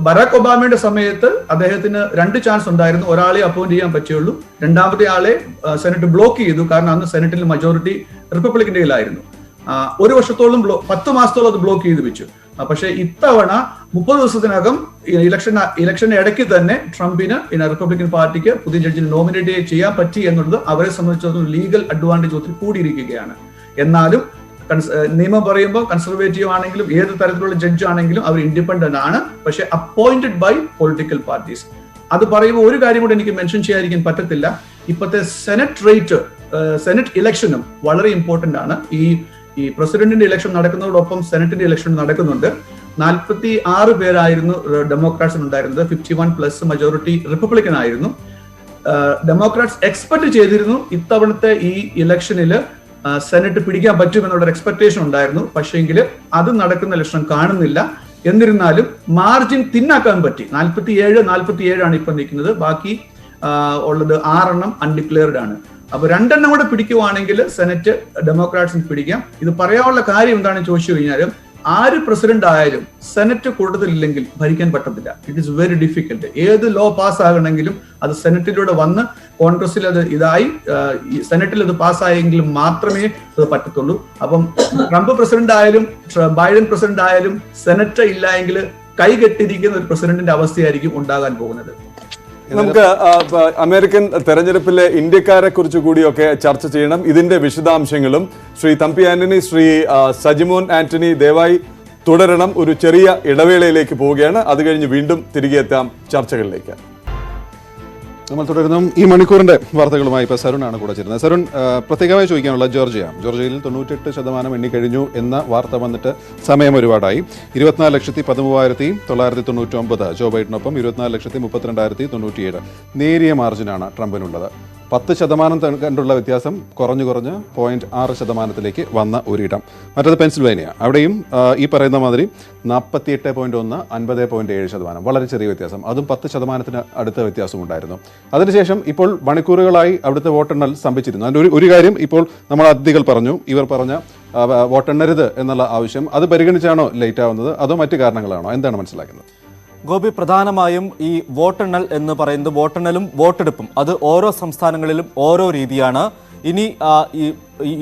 ബറാക് ഒബാമയുടെ സമയത്ത് അദ്ദേഹത്തിന് 2 ചാൻസ് ഉണ്ടായിരുന്നു. ഒരാളെ അപ്പോയിന്റ് ചെയ്യാൻ പറ്റുള്ളൂ. 2ാമത്തെ ആളെ സെനറ്റ് ബ്ലോക്ക് ചെയ്തു. കാരണം അന്ന് സെനറ്റിൽ മജോറിറ്റി റിപ്പബ്ലിക്കന്റെ കയ്യിലായിരുന്നു. 1 വർഷത്തോളം 10 മാസത്തോളം അത് ബ്ലോക്ക് ചെയ്ത് വെച്ചു. പക്ഷേ ഇത്തവണ 30 ദിവസത്തിനകം ഇലക്ഷൻ ഇടയ്ക്ക് തന്നെ ട്രംപിന് റിപ്പബ്ലിക്കൻ പാർട്ടിക്ക് പുതിയ ജഡ്ജിനെ നോമിനേറ്റ് ചെയ്യാൻ പറ്റി എന്നുള്ളത് അവരെ സംബന്ധിച്ചിടത്തോളം ലീഗൽ അഡ്വാൻറ്റേജ് ഒത്തിരി കൂടിയിരിക്കുകയാണ്. എന്നാലും നിയമം പറയുമ്പോൾ കൺസർവേറ്റീവ് ആണെങ്കിലും ഏത് തരത്തിലുള്ള ജഡ്ജ് ആണെങ്കിലും അവർ ഇൻഡിപെൻഡന്റ് ആണ്. പക്ഷെ അപ്പോയിന്റഡ് ബൈ പൊളിറ്റിക്കൽ പാർട്ടീസ്. അത് പറയുമ്പോൾ ഒരു കാര്യം കൂടെ എനിക്ക് മെൻഷൻ ചെയ്യാതിരിക്കാൻ പറ്റത്തില്ല. ഇപ്പോഴത്തെ സെനറ്റ് ഇലക്ഷനും വളരെ ഇമ്പോർട്ടന്റ് ആണ്. ഈ പ്രസിഡന്റിന്റെ ഇലക്ഷൻ നടക്കുന്നതോടൊപ്പം സെനറ്റിന്റെ ഇലക്ഷൻ നടക്കുന്നുണ്ട്. 46 പേരായിരുന്നു ഡെമോക്രാറ്റ്സിന് ഉണ്ടായിരുന്നത്. 51+ മജോറിറ്റി റിപ്പബ്ലിക്കൻ ആയിരുന്നു. ഡെമോക്രാറ്റ്സ് എക്സ്പെക്ട് ചെയ്തിരുന്നു ഇത്തവണത്തെ ഈ ഇലക്ഷനിൽ സെനറ്റ് പിടിക്കാൻ പറ്റുമെന്നുള്ള എക്സ്പെക്ടേഷൻ ഉണ്ടായിരുന്നു. പക്ഷേങ്കിൽ അത് നടക്കുന്ന ലക്ഷണം കാണുന്നില്ല. എന്നിരുന്നാലും മാർജിൻ തിന്നാക്കാൻ പറ്റി. 47 ആണ് ഇപ്പൊ നിൽക്കുന്നത്. ബാക്കി ഉള്ളത് 6 അൺഡിക്ലെയർഡ് ആണ്. അപ്പൊ 2 കൂടെ പിടിക്കുവാണെങ്കിൽ സെനറ്റ് ഡെമോക്രാറ്റ്സിന് പിടിക്കാം. ഇത് പറയാനുള്ള കാര്യം എന്താണെന്ന് ചോദിച്ചു കഴിഞ്ഞാലും ആര് പ്രസിഡന്റ് ആയാലും സെനറ്റ് കൂടുതലില്ലെങ്കിൽ ഭരിക്കാൻ പറ്റത്തില്ല. It is very difficult. ഏത് ലോ പാസ് ആകണമെങ്കിലും അത് സെനറ്റിലൂടെ വന്ന് കോൺഗ്രസിൽ അത് സെനറ്റിൽ അത് പാസ്സായെങ്കിലും മാത്രമേ അത് പറ്റത്തുള്ളൂ. അപ്പം ട്രംപ് പ്രസിഡന്റ് ആയാലും ബൈഡൻ പ്രസിഡന്റ് ആയാലും സെനറ്റ് ഇല്ല എങ്കിൽ കൈകെട്ടിരിക്കുന്ന ഒരു പ്രസിഡന്റിന്റെ അവസ്ഥയായിരിക്കും ഉണ്ടാകാൻ പോകുന്നത്. നമുക്ക് അമേരിക്കൻ തെരഞ്ഞെടുപ്പിലെ ഇന്ത്യക്കാരെ കുറിച്ച് കൂടിയൊക്കെ ചർച്ച ചെയ്യണം. ഇതിന്റെ വിശദാംശങ്ങളും ശ്രീ തമ്പി ആന്റണി, ശ്രീ സജിമോൻ ആന്റണി ദയവായി തുടരണം. ഒരു ചെറിയ ഇടവേളയിലേക്ക് പോവുകയാണ്. അത് കഴിഞ്ഞ് വീണ്ടും തിരികെ എത്താം ചർച്ചകളിലേക്ക്. നമ്മൾ തുടരുന്നു. ഈ മണിക്കൂറിന്റെ വാർത്തകളുമായി ഇപ്പോൾ സരുണാണ് കൂടെ ചേരുന്നത്. സരുൺ, പ്രത്യേകമായി ചോദിക്കാനുള്ള ജോർജിയയിൽ 98% എണ്ണിക്കഴിഞ്ഞു എന്ന വാർത്ത വന്നിട്ട് സമയം ഒരുപാടായി. 24,13,999 ജോ ബൈഡനൊപ്പം 24,32,097 നേരിയ മാർജിനാണ് ട്രംപിനുള്ളത്. 10% കണ്ടുള്ള വ്യത്യാസം കുറഞ്ഞ് 0.6% വന്ന ഒരിടം. മറ്റത് പെൻസിൽവേനിയ. അവിടെയും ഈ പറയുന്ന മാതിരി 48.1, 50.7%. വളരെ ചെറിയ വ്യത്യാസം. അതും 10% അടുത്ത വ്യത്യാസം ഉണ്ടായിരുന്നു. അതിനുശേഷം ഇപ്പോൾ മണിക്കൂറുകളായി അവിടുത്തെ വോട്ടെണ്ണൽ സ്തംഭിച്ചിരുന്നു. അതിൻ്റെ ഒരു കാര്യം ഇപ്പോൾ നമ്മൾ അതിഥികൾ പറഞ്ഞു, ഇവർ പറഞ്ഞ വോട്ടെണ്ണരുത് എന്നുള്ള ആവശ്യം, അത് പരിഗണിച്ചാണോ ലേറ്റ് ആവുന്നത് അതോ മറ്റു കാരണങ്ങളാണോ? എന്താണ് മനസ്സിലാക്കുന്നത്? ഗോപി, പ്രധാനമായും ഈ വോട്ടെണ്ണൽ എന്ന് പറയുന്നത് വോട്ടെണ്ണലും വോട്ടെടുപ്പും അത് ഓരോ സംസ്ഥാനങ്ങളിലും ഓരോ രീതിയാണ്. ഇനി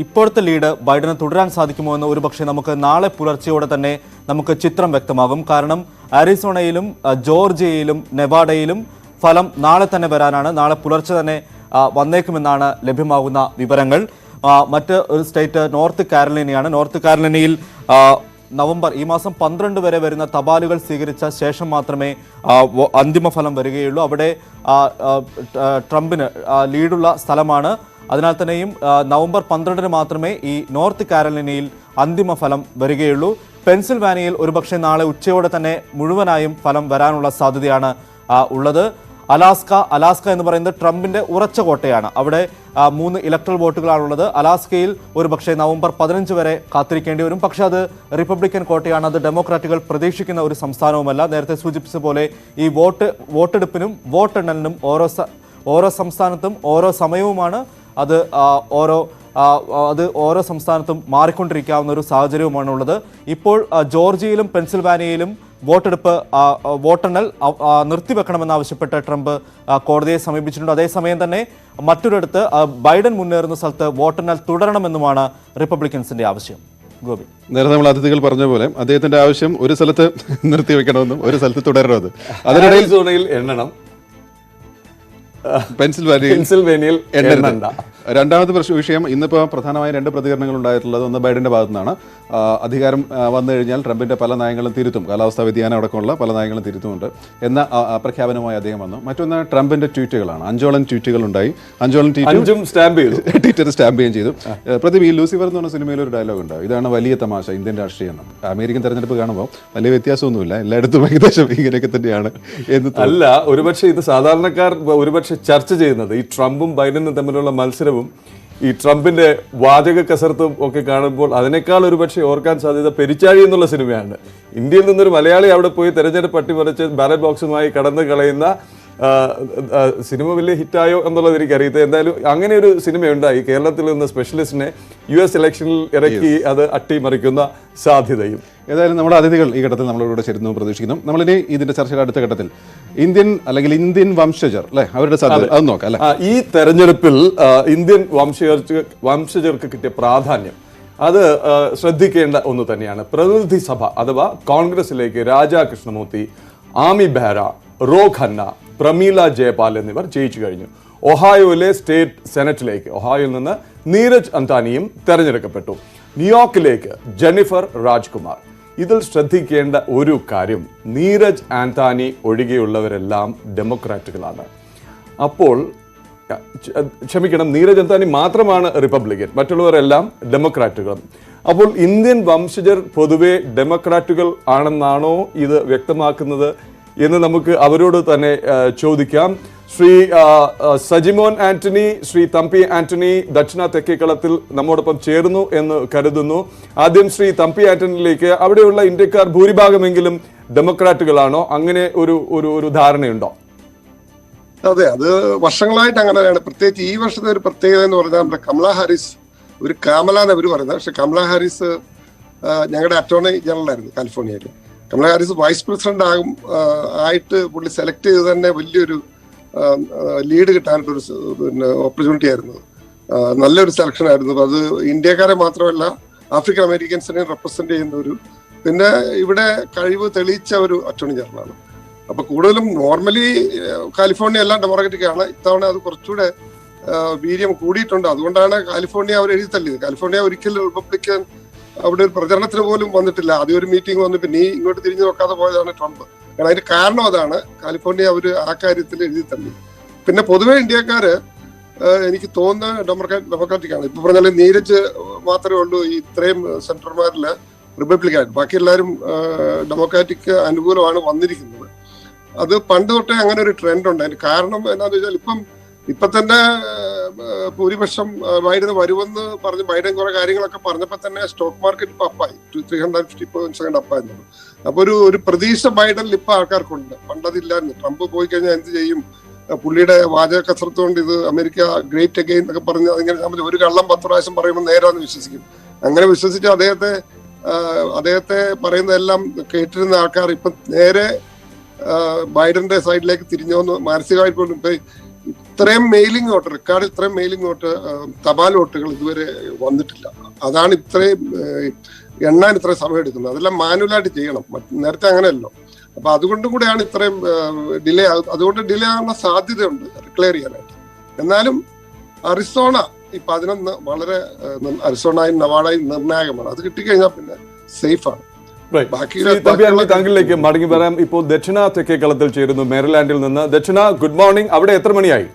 ഇപ്പോഴത്തെ ലീഡ് ബൈഡന് തുടരാൻ സാധിക്കുമോ എന്ന് ഒരുപക്ഷെ നമുക്ക് നാളെ പുലർച്ചെയോടെ തന്നെ നമുക്ക് ചിത്രം വ്യക്തമാകും. കാരണം ആരിസോണയിലും ജോർജിയയിലും നെവാഡയിലും ഫലം നാളെ തന്നെ വരാനാണ്. നാളെ പുലർച്ചെ തന്നെ വന്നേക്കുമെന്നാണ് ലഭ്യമാകുന്ന വിവരങ്ങൾ. മറ്റ് ഒരു സ്റ്റേറ്റ് നോർത്ത് കാരോലിനയാണ്. നോർത്ത് കാരോലിനയിൽ ഈ മാസം 12 വരെ വരുന്ന തപാലുകൾ സ്വീകരിച്ച ശേഷം മാത്രമേ അന്തിമ ഫലം വരികയുള്ളൂ. അവിടെ ട്രംപിന് ലീഡുള്ള സ്ഥലമാണ്. അതിനാൽ തന്നെയും നവംബർ 12 മാത്രമേ ഈ നോർത്ത് കാരോലിനയിൽ അന്തിമ ഫലം വരികയുള്ളൂ. പെൻസിൽവാനിയയിൽ ഒരുപക്ഷെ നാളെ ഉച്ചയോടെ തന്നെ മുഴുവനായും ഫലം വരാനുള്ള സാധ്യതയാണ് ഉള്ളത്. അലാസ്ക എന്ന് പറയുന്നത് ട്രംപിന്റെ ഉറച്ച കോട്ടയാണ്. അവിടെ 3 ഇലക്ട്രൽ വോട്ടുകളാണുള്ളത്. അലാസ്കയിൽ ഒരുപക്ഷെ നവംബർ 15 വരെ കാത്തിരിക്കേണ്ടി വരും. പക്ഷെ അത് റിപ്പബ്ലിക്കൻ കോട്ടയാണ്. അത് ഡെമോക്രാറ്റുകൾ പ്രതീക്ഷിക്കുന്ന ഒരു സംസ്ഥാനവുമല്ല. നേരത്തെ സൂചിപ്പിച്ച പോലെ ഈ വോട്ടെടുപ്പിനും വോട്ടെണ്ണലിനും ഓരോ സംസ്ഥാനത്തും ഓരോ സമയവുമാണ്. അത് ഓരോ സംസ്ഥാനത്തും മാറിക്കൊണ്ടിരിക്കാവുന്ന ഒരു സാഹചര്യവുമാണ് ഉള്ളത്. ഇപ്പോൾ ജോർജിയയിലും പെൻസിൽവാനിയയിലും വോട്ടെണ്ണൽ നിർത്തിവെക്കണമെന്നാവശ്യപ്പെട്ട് ട്രംപ് കോടതിയെ സമീപിച്ചിട്ടുണ്ട്. അതേസമയം തന്നെ മറ്റൊരിടത്ത് ബൈഡൻ മുന്നേറുന്ന സ്ഥലത്ത് വോട്ടെണ്ണൽ തുടരണമെന്നുമാണ് റിപ്പബ്ലിക്കൻസിന്റെ ആവശ്യം. ഗോപി, നേരത്തെ നമ്മൾ അതിഥികൾ പറഞ്ഞ പോലെ അദ്ദേഹത്തിന്റെ ആവശ്യം ഒരു സ്ഥലത്ത് നിർത്തിവെക്കണമെന്നും ഒരു സ്ഥലത്ത് തുടരണമെന്നും അതിനിടയിൽ സോണയിൽ എണ്ണണം, പെൻസിൽവാനിയയിൽ എണ്ണണ്ട. രണ്ടാമത്തെ വിഷയം ഇന്നിപ്പോൾ പ്രധാനമായും 2 പ്രതികരണങ്ങൾ ഉണ്ടായിട്ടുള്ളത്. ഒന്ന് ബൈഡന്റെ ഭാഗത്തു നിന്നാണ്. അധികാരം വന്നു കഴിഞ്ഞാൽ ട്രംപിന്റെ പല നയങ്ങളും തിരുത്തും, കാലാവസ്ഥാ വ്യതിയാനം അടക്കമുള്ള പല നയങ്ങളും തിരുത്തുമുണ്ട് എന്ന പ്രഖ്യാപനവുമായി അദ്ദേഹം വന്നു. മറ്റൊന്ന് ട്രംപിന്റെ ട്വീറ്റുകളാണ്. 5ഓളം ട്വീറ്റുകൾ ഉണ്ടായി. 5ഓളം ട്വിറ്റർ സ്റ്റാമ്പ് ചെയ്യുകയും ചെയ്തു. പ്രതി ഈ ലൂസിഫർ എന്ന് പറഞ്ഞ സിനിമയിൽ ഒരു ഡയലോഗ് ഉണ്ടാവും, ഇതാണ് വലിയ തമാശ ഇന്ത്യൻ രാഷ്ട്രീയം. അമേരിക്കൻ തെരഞ്ഞെടുപ്പ് കാണുമ്പോൾ വലിയ വ്യത്യാസമൊന്നുമില്ല, എല്ലായിടത്തും ഏകദേശം ഇങ്ങനെയൊക്കെ തന്നെയാണ് എന്ന് അല്ല. ഒരുപക്ഷെ ഇത് സാധാരണക്കാർ ഒരുപക്ഷെ ചർച്ച ചെയ്യുന്നത് ഈ ട്രംപും ബൈഡനും തമ്മിലുള്ള മത്സരവും ഈ ട്രംപിന്റെ വാചക കസർത്തും ഒക്കെ കാണുമ്പോൾ അതിനേക്കാൾ ഒരുപക്ഷെ ഓർക്കാൻ സാധ്യത പെരിച്ചാഴി എന്നുള്ള സിനിമയാണ്. ഇന്ത്യയിൽ നിന്നൊരു മലയാളി അവിടെ പോയി തെരഞ്ഞെടുപ്പ് അട്ടിമറിച്ച് ബാലറ്റ് ബോക്സുമായി കടന്നു കളയുന്ന സിനിമ വലിയ ഹിറ്റായോ എന്നുള്ളത് എനിക്കറിയത്തെ. എന്തായാലും അങ്ങനെ ഒരു സിനിമയുണ്ടായി. കേരളത്തിൽ നിന്ന് സ്പെഷ്യലിസ്റ്റിനെ US ഇലക്ഷനിൽ ഇറക്കി അത് അട്ടിമറിക്കുന്ന സാധ്യതയും. ഏതായാലും നമ്മുടെ അതിഥികൾ ഈ ഘട്ടത്തിൽ നമ്മളോട് ചേരുന്നു പ്രതീക്ഷിക്കുന്നു. നമ്മളിനി ഇതിന്റെ ചർച്ചയുടെ അടുത്ത ഘട്ടത്തിൽ ഇന്ത്യൻ വംശജർ അല്ലെ, അവരുടെ സാധ്യത അത് നോക്കാം അല്ലെ. ഈ തെരഞ്ഞെടുപ്പിൽ ഇന്ത്യൻ വംശജർക്ക് കിട്ടിയ പ്രാധാന്യം അത് ശ്രദ്ധിക്കേണ്ട ഒന്ന് തന്നെയാണ്. പ്രതിനിധി സഭ അഥവാ കോൺഗ്രസിലേക്ക് രാജാ കൃഷ്ണമൂർത്തി, ആമി ബെഹ്റ, റോ ഖന്ന, പ്രമീള ജയപാൽ എന്നിവർ ജയിച്ചു കഴിഞ്ഞു. ഒഹായോയിലെ സ്റ്റേറ്റ് സെനറ്റിലേക്ക് ഒഹായോയിൽ നിന്ന് നീരജ് അന്താനിയും തെരഞ്ഞെടുക്കപ്പെട്ടു. ന്യൂയോർക്കിലേക്ക് ജെന്നിഫർ രാജ്കുമാർ. ഇതിൽ ശ്രദ്ധിക്കേണ്ട ഒരു കാര്യം, നീരജ് ആന്റണി ഒഴികെയുള്ളവരെല്ലാം ഡെമോക്രാറ്റുകളാണ്. അപ്പോൾ ക്ഷമിക്കണം, നീരജ് അന്താനി മാത്രമാണ് റിപ്പബ്ലിക്കൻ, മറ്റുള്ളവരെല്ലാം ഡെമോക്രാറ്റുകൾ. അപ്പോൾ ഇന്ത്യൻ വംശജർ പൊതുവെ ഡെമോക്രാറ്റുകൾ ആണെന്നാണോ ഇത് വ്യക്തമാക്കുന്നത് എന്ന് നമുക്ക് അവരോട് തന്നെ ചോദിക്കാം. ശ്രീ സജിമോൻ ആന്റണി, ശ്രീ തമ്പി ആന്റണി ദക്ഷിണ തെക്കേക്കളത്തിൽ നമ്മോടൊപ്പം ചേർന്നു എന്ന് കരുതുന്നു. ആദ്യം ശ്രീ തമ്പി ആന്റണിയിലേക്ക്, അവിടെയുള്ള ഇന്ത്യക്കാർ ഭൂരിഭാഗമെങ്കിലും ഡെമോക്രാറ്റുകളാണോ? അങ്ങനെ ഒരു ധാരണയുണ്ടോ? അതെ, അത് വർഷങ്ങളായിട്ട് അങ്ങനെയാണ്. പ്രത്യേകിച്ച് ഈ വർഷത്തെ ഒരു പ്രത്യേകത എന്ന് പറഞ്ഞാൽ നമ്മുടെ കമല ഹാരിസ്, ഒരു കാമല എന്ന് അവർ പറയുന്നത്, പക്ഷെ കമല ഹാരിസ് ഞങ്ങളുടെ അറ്റോർണി ജനറൽ ആയിരുന്നു കാലിഫോർണിയയിൽ. കമല ഹാരിസ് വൈസ് പ്രസിഡന്റ് ആയിട്ട് പുള്ളി സെലക്ട് ചെയ്ത് തന്നെ വലിയൊരു ലീഡ് കിട്ടാനായിട്ടൊരു ഓപ്പർച്യൂണിറ്റി ആയിരുന്നു. നല്ലൊരു സെലക്ഷൻ ആയിരുന്നു. അത് ഇന്ത്യക്കാരെ മാത്രമല്ല ആഫ്രിക്കൻ അമേരിക്കൻസിനെ റെപ്രസെന്റ് ചെയ്യുന്ന പിന്നെ ഇവിടെ കഴിവ് തെളിയിച്ച ഒരു അറ്റോർണി ജനറലാണ്. അപ്പൊ കൂടുതലും നോർമലി കാലിഫോർണിയ എല്ലാം ഡെമോക്രാറ്റിക് ആണ്. ഇത്തവണ അത് കുറച്ചുകൂടെ വീര്യം കൂടിയിട്ടുണ്ട്. അതുകൊണ്ടാണ് കാലിഫോർണിയ അവർ എഴുതി തള്ളിയത്. കാലിഫോർണിയ ഒരിക്കലും റിപ്പബ്ലിക്കൻ അവിടെ ഒരു പ്രചരണത്തിന് പോലും വന്നിട്ടില്ല. ആദ്യം ഒരു മീറ്റിംഗ് വന്നു, പിന്നെ ഇങ്ങോട്ട് തിരിഞ്ഞു നോക്കാതെ പോയതാണ് ട്രംപ്. കാരണം അതിന്റെ കാരണം അതാണ്, കാലിഫോർണിയ അവർ ആ കാര്യത്തിൽ എഴുതി തള്ളി. പിന്നെ പൊതുവെ ഇന്ത്യക്കാര് എനിക്ക് തോന്നുന്ന ഡെമോക്രാറ്റിക് ആണ്. ഇപ്പൊ പറഞ്ഞാൽ നീരജ് മാത്രമേ ഉള്ളൂ ഈ ഇത്രയും സെൻറ്റർമാരില് റിപ്പബ്ലിക്കൻ. ബാക്കി എല്ലാവരും ഡെമോക്രാറ്റിക് അനുകൂലമാണ് വന്നിരിക്കുന്നത്. അത് പണ്ട് തൊട്ടേ അങ്ങനെ ഒരു ട്രെൻഡ് ഉണ്ട്. അതിന് കാരണം എന്താണെന്ന് വെച്ചാൽ ഇപ്പൊ തന്നെ ഭൂരിപക്ഷം ബൈഡന് വരുമെന്ന് പറഞ്ഞ് ബൈഡൻ കുറെ കാര്യങ്ങളൊക്കെ പറഞ്ഞപ്പോ തന്നെ സ്റ്റോക്ക് മാർക്കറ്റ് ഇപ്പൊ അപ്പായി 350 points അപ്പായിരുന്നു. അപ്പൊ ഒരു പ്രതീക്ഷ ബൈഡനിൽ ഇപ്പൊ ആൾക്കാർക്കുണ്ട്. പണ്ടതില്ലായിരുന്നു. ട്രംപ് പോയി കഴിഞ്ഞാൽ എന്ത് ചെയ്യും, പുള്ളിയുടെ വാചക കസരത്ത് കൊണ്ട് ഇത് അമേരിക്ക ഗ്രേറ്റ് അഗെയിൻ എന്നൊക്കെ പറഞ്ഞ് അതിങ്ങനെ ഒരു കള്ളം 10 പ്രാവശ്യം പറയുമ്പോൾ നേരാന്ന് വിശ്വസിക്കും. അങ്ങനെ വിശ്വസിച്ച് അദ്ദേഹത്തെ പറയുന്നതെല്ലാം കേട്ടിരുന്ന ആൾക്കാർ ഇപ്പൊ നേരെ ബൈഡന്റെ സൈഡിലേക്ക് തിരിഞ്ഞോന്ന് മാനസികമായിട്ട് പോലും. ഇപ്പൊ ഇത്രയും മെയിലിംഗ് വോട്ട്, റെക്കോർഡിൽ ഇത്രയും മെയിലിംഗ് വോട്ട്, തപാൽ വോട്ടുകൾ ഇതുവരെ വന്നിട്ടില്ല. അതാണ് ഇത്രയും എണ്ണാൻ ഇത്രയും സമയം എടുക്കുന്നത്. അതെല്ലാം മാനുവലായിട്ട് ചെയ്യണം. നേരത്തെ അങ്ങനെയല്ലോ. അപ്പൊ അതുകൊണ്ടും കൂടെയാണ് ഇത്രയും ഡിലേ. അതുകൊണ്ട് ഡിലേ ആകാനുള്ള സാധ്യതയുണ്ട് ഡിക്ലെയർ ചെയ്യാനായിട്ട്. എന്നാലും അരിസോണ ഈ 11 വളരെ അരിസോണയും നവാഡയും നിർണായകമാണ്. അത് കിട്ടിക്കഴിഞ്ഞാൽ പിന്നെ സേഫ് ആണ്. താങ്കളിലേക്ക് മടങ്ങി വരാം. ഇപ്പോൾ ദക്ഷിണ തെക്കേക്കളത്തിൽ ചേരുന്നു മേരിലാൻഡിൽ നിന്ന്. ദക്ഷിണ, ഗുഡ് മോർണിംഗ്. അവിടെ എത്ര മണിയായി?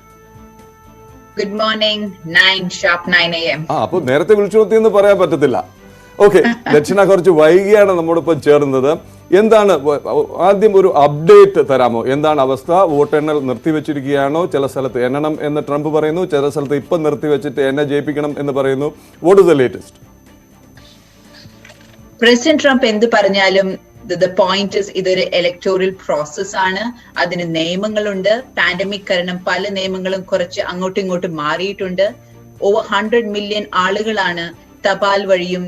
Good morning, 9 AM. അപ്പൊ നേരത്തെ വിളിച്ചു നോക്കിയെന്ന് പറയാൻ പറ്റത്തില്ല. ഓക്കെ, ദക്ഷിണ കുറച്ച് വൈകിയാണ് നമ്മോടൊപ്പം ചേർന്നത്. എന്താണ് ആദ്യം ഒരു അപ്ഡേറ്റ് തരാമോ? എന്താണ് അവസ്ഥ? വോട്ടെണ്ണൽ നിർത്തിവെച്ചിരിക്കുകയാണോ? ചില സ്ഥലത്ത് എണ്ണണം എന്ന് ട്രംപ് പറയുന്നു, ചില സ്ഥലത്ത് ഇപ്പം നിർത്തിവെച്ചിട്ട് എന്നെ ജയിപ്പിക്കണം എന്ന് പറയുന്നു. What is the latest? President Trump എന്ത് പറഞ്ഞാലും the point is ഇതൊരു ഇലക്ടോറൽ പ്രോസസ് ആണ്. അതിന് നിയമങ്ങളുണ്ട്. പാൻഡമിക് കാരണം പല നിയമങ്ങളും കുറച്ച് അങ്ങോട്ടും ഇങ്ങോട്ടും മാറിയിട്ടുണ്ട്. ഓവർ 100 മില്യൺ ആളുകളാണ് തപാൽ വഴിയും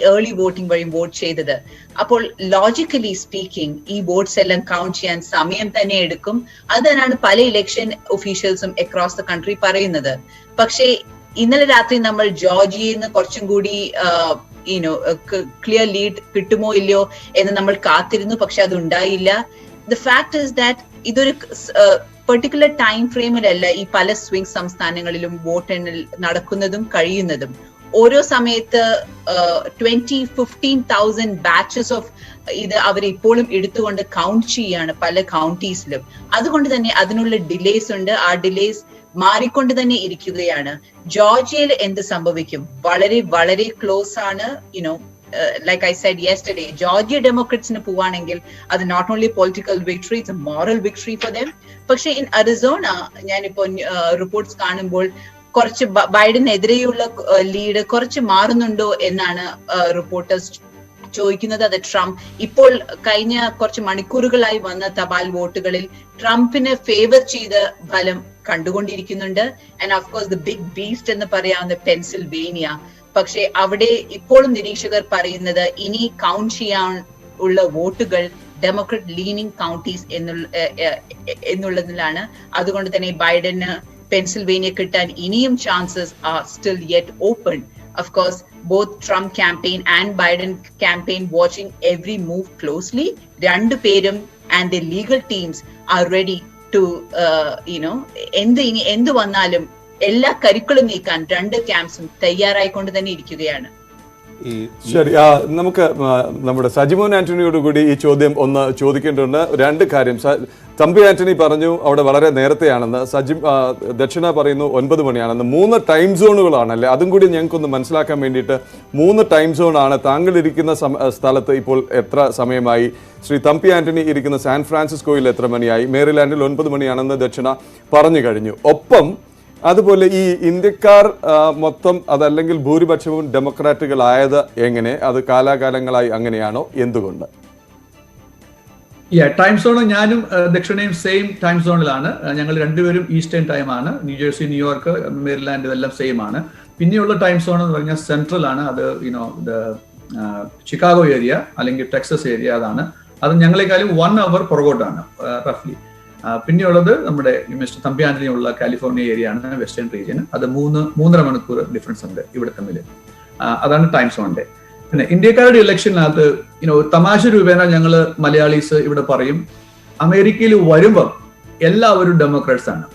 ഏർലി വോട്ടിംഗ് വഴിയും വോട്ട് ചെയ്തത്. അപ്പോൾ ലോജിക്കലി സ്പീക്കിംഗ് ഈ വോട്ട്സ് എല്ലാം കൗണ്ട് ചെയ്യാൻ സമയം തന്നെ എടുക്കും. അതാണ് പല ഇലക്ഷൻ ഒഫീഷ്യൽസും അക്രോസ് ദ കൺട്രി പറയുന്നത്. പക്ഷേ ഇന്നലെ രാത്രി നമ്മൾ ജോർജിയയിൽ നിന്ന് കുറച്ചും കൂടി ക്ലിയർ ലീഡ് കിട്ടുമോ ഇല്ലയോ എന്ന് നമ്മൾ കാത്തിരുന്നു. പക്ഷെ അത് ഉണ്ടായില്ല. ദ ഫാക്ട് ഇസ് ദാറ്റ് ഇതൊരു പെർട്ടിക്കുലർ ടൈം ഫ്രെയിമിലല്ല ഈ പല സ്വിംഗ് സംസ്ഥാനങ്ങളിലും വോട്ടെണ്ണൽ നടക്കുന്നതും കഴിയുന്നതും. ഓരോ സമയത്ത് 15,000 ബാച്ചസ് ഓഫ് ഇത് അവർ ഇപ്പോഴും എടുത്തുകൊണ്ട് കൗണ്ട് ചെയ്യാണ് പല കൗണ്ടീസിലും. അതുകൊണ്ട് തന്നെ അതിനുള്ള ഡിലേസ് ഉണ്ട്. ആ ഡിലേസ് മാറിക്കൊണ്ട് തന്നെ ഇരിക്കുകയാണ്. ജോർജിയയിൽ എന്ത് സംഭവിക്കും? വളരെ വളരെ ക്ലോസ് ആണ്. Like I said yesterday, Georgia Democratsന് പോവാണെങ്കിൽ അത് not only political victory, it's a moral victory for them. പക്ഷെ ഇൻ അരിസോണ ഞാനിപ്പോ റിപ്പോർട്ട്സ് കാണുമ്പോൾ കുറച്ച് ബൈഡനെതിരെയുള്ള ലീഡ് കുറച്ച് മാറുന്നുണ്ടോ എന്നാണ് റിപ്പോർട്ടേഴ്സ് ചോദിക്കുന്നത്. അത് ട്രംപ് ഇപ്പോൾ കഴിഞ്ഞ കുറച്ച് മണിക്കൂറുകളായി വന്ന തപാൽ വോട്ടുകളിൽ ട്രംപിന് ഫേവർ ചെയ്ത ഫലം കണ്ടുകൊണ്ടിരിക്കുന്നുണ്ട്. And of course the big beast എന്ന് പറയാവുന്ന പെൻസിൽവേനിയ. പക്ഷെ അവിടെ ഇപ്പോഴും നിരീക്ഷകർ പറയുന്നത് ഇനി കൗണ്ട് ചെയ്യാൻ ഉള്ള വോട്ടുകൾ ഡെമോക്രാറ്റ് ലീനിങ് കൗണ്ടീസ് എന്നുള്ളതിലാണ്. അതുകൊണ്ട് തന്നെ ബൈഡന് പെൻസിൽവേനിയ കിട്ടാൻ ഇനിയും chances are still yet open. Of course, both Trump campaign and Biden campaign watching every move closely. Rendu perum and their legal teams are ready to, endu vannalum ella curriculum neekan rendu camps-um തയ്യാറായിക്കൊണ്ട് തന്നെ ഇരിക്കുകയാണ്. ശരി, നമുക്ക് നമ്മുടെ സജിമോൻ ആന്റണിയോട് കൂടി ഈ ചോദ്യം ഒന്ന് ചോദിക്കേണ്ടതുണ്ട്. രണ്ട് കാര്യം. തമ്പി ആന്റണി പറഞ്ഞു അവിടെ വളരെ നേരത്തെയാണെന്ന്. ദക്ഷിണ പറയുന്നു 9 മണിയാണെന്ന്. 3 ടൈം സോണുകളാണല്ലേ? അതും കൂടി ഞങ്ങൾക്കൊന്ന് മനസ്സിലാക്കാൻ വേണ്ടിയിട്ട് 3 ടൈം സോണാണ്. താങ്കൾ ഇരിക്കുന്ന സ്ഥലത്ത് ഇപ്പോൾ എത്ര സമയമായി? ശ്രീ തമ്പി ആന്റണി ഇരിക്കുന്ന സാൻ ഫ്രാൻസിസ്കോയിൽ എത്ര മണിയായി? മേരിലാൻഡിൽ 9 മണിയാണെന്ന് ദക്ഷിണ പറഞ്ഞു കഴിഞ്ഞു. ഒപ്പം അതുപോലെ ഈ ഇന്ത്യക്കാർ മൊത്തം അതല്ലെങ്കിൽ ഭൂരിപക്ഷവും ഡെമോക്രാറ്റുകളായത് എങ്ങനെ? അത് കാലാകാലങ്ങളായി അങ്ങനെയാണോ? എന്തുകൊണ്ട്? ടൈം സോൺ ഞാനും ദക്ഷിണയും സെയിം ടൈം സോണിലാണ്. ഞങ്ങൾ രണ്ടുപേരും ഈസ്റ്റേൺ ടൈം ആണ്. ന്യൂജേഴ്സി, ന്യൂയോർക്ക്, മേരിലാൻഡ് ഇതെല്ലാം സെയിം ആണ്. പിന്നെയുള്ള ടൈം സോൺ എന്ന് പറഞ്ഞാൽ സെൻട്രൽ ആണ്. അത് ചിക്കാഗോ ഏരിയ അല്ലെങ്കിൽ ടെക്സസ് ഏരിയ അതാണ്. അത് ഞങ്ങളെക്കാളും 1 hour പുറകോട്ടാണ് റഫ്ലി. പിന്നെയുള്ളത് നമ്മുടെ മിസ്റ്റർ തമ്പി ആന്റണി ഉള്ള കാലിഫോർണിയ ഏരിയ ആണ്, വെസ്റ്റേൺ റീജിയൻ. അത് 3.5 മണിക്കൂർ ഡിഫറൻസ് ഉണ്ട് ഇവിടെ തമ്മിൽ. അതാണ് ടൈം സോണിന്റെ. പിന്നെ ഇന്ത്യക്കാരുടെ ഇലക്ഷനകത്ത് തമാശ രൂപേണ ഞങ്ങൾ മലയാളീസ് ഇവിടെ പറയും, അമേരിക്കയിൽ വരുമ്പം എല്ലാവരും ഡെമോക്രാറ്റ്സ് ആണ്.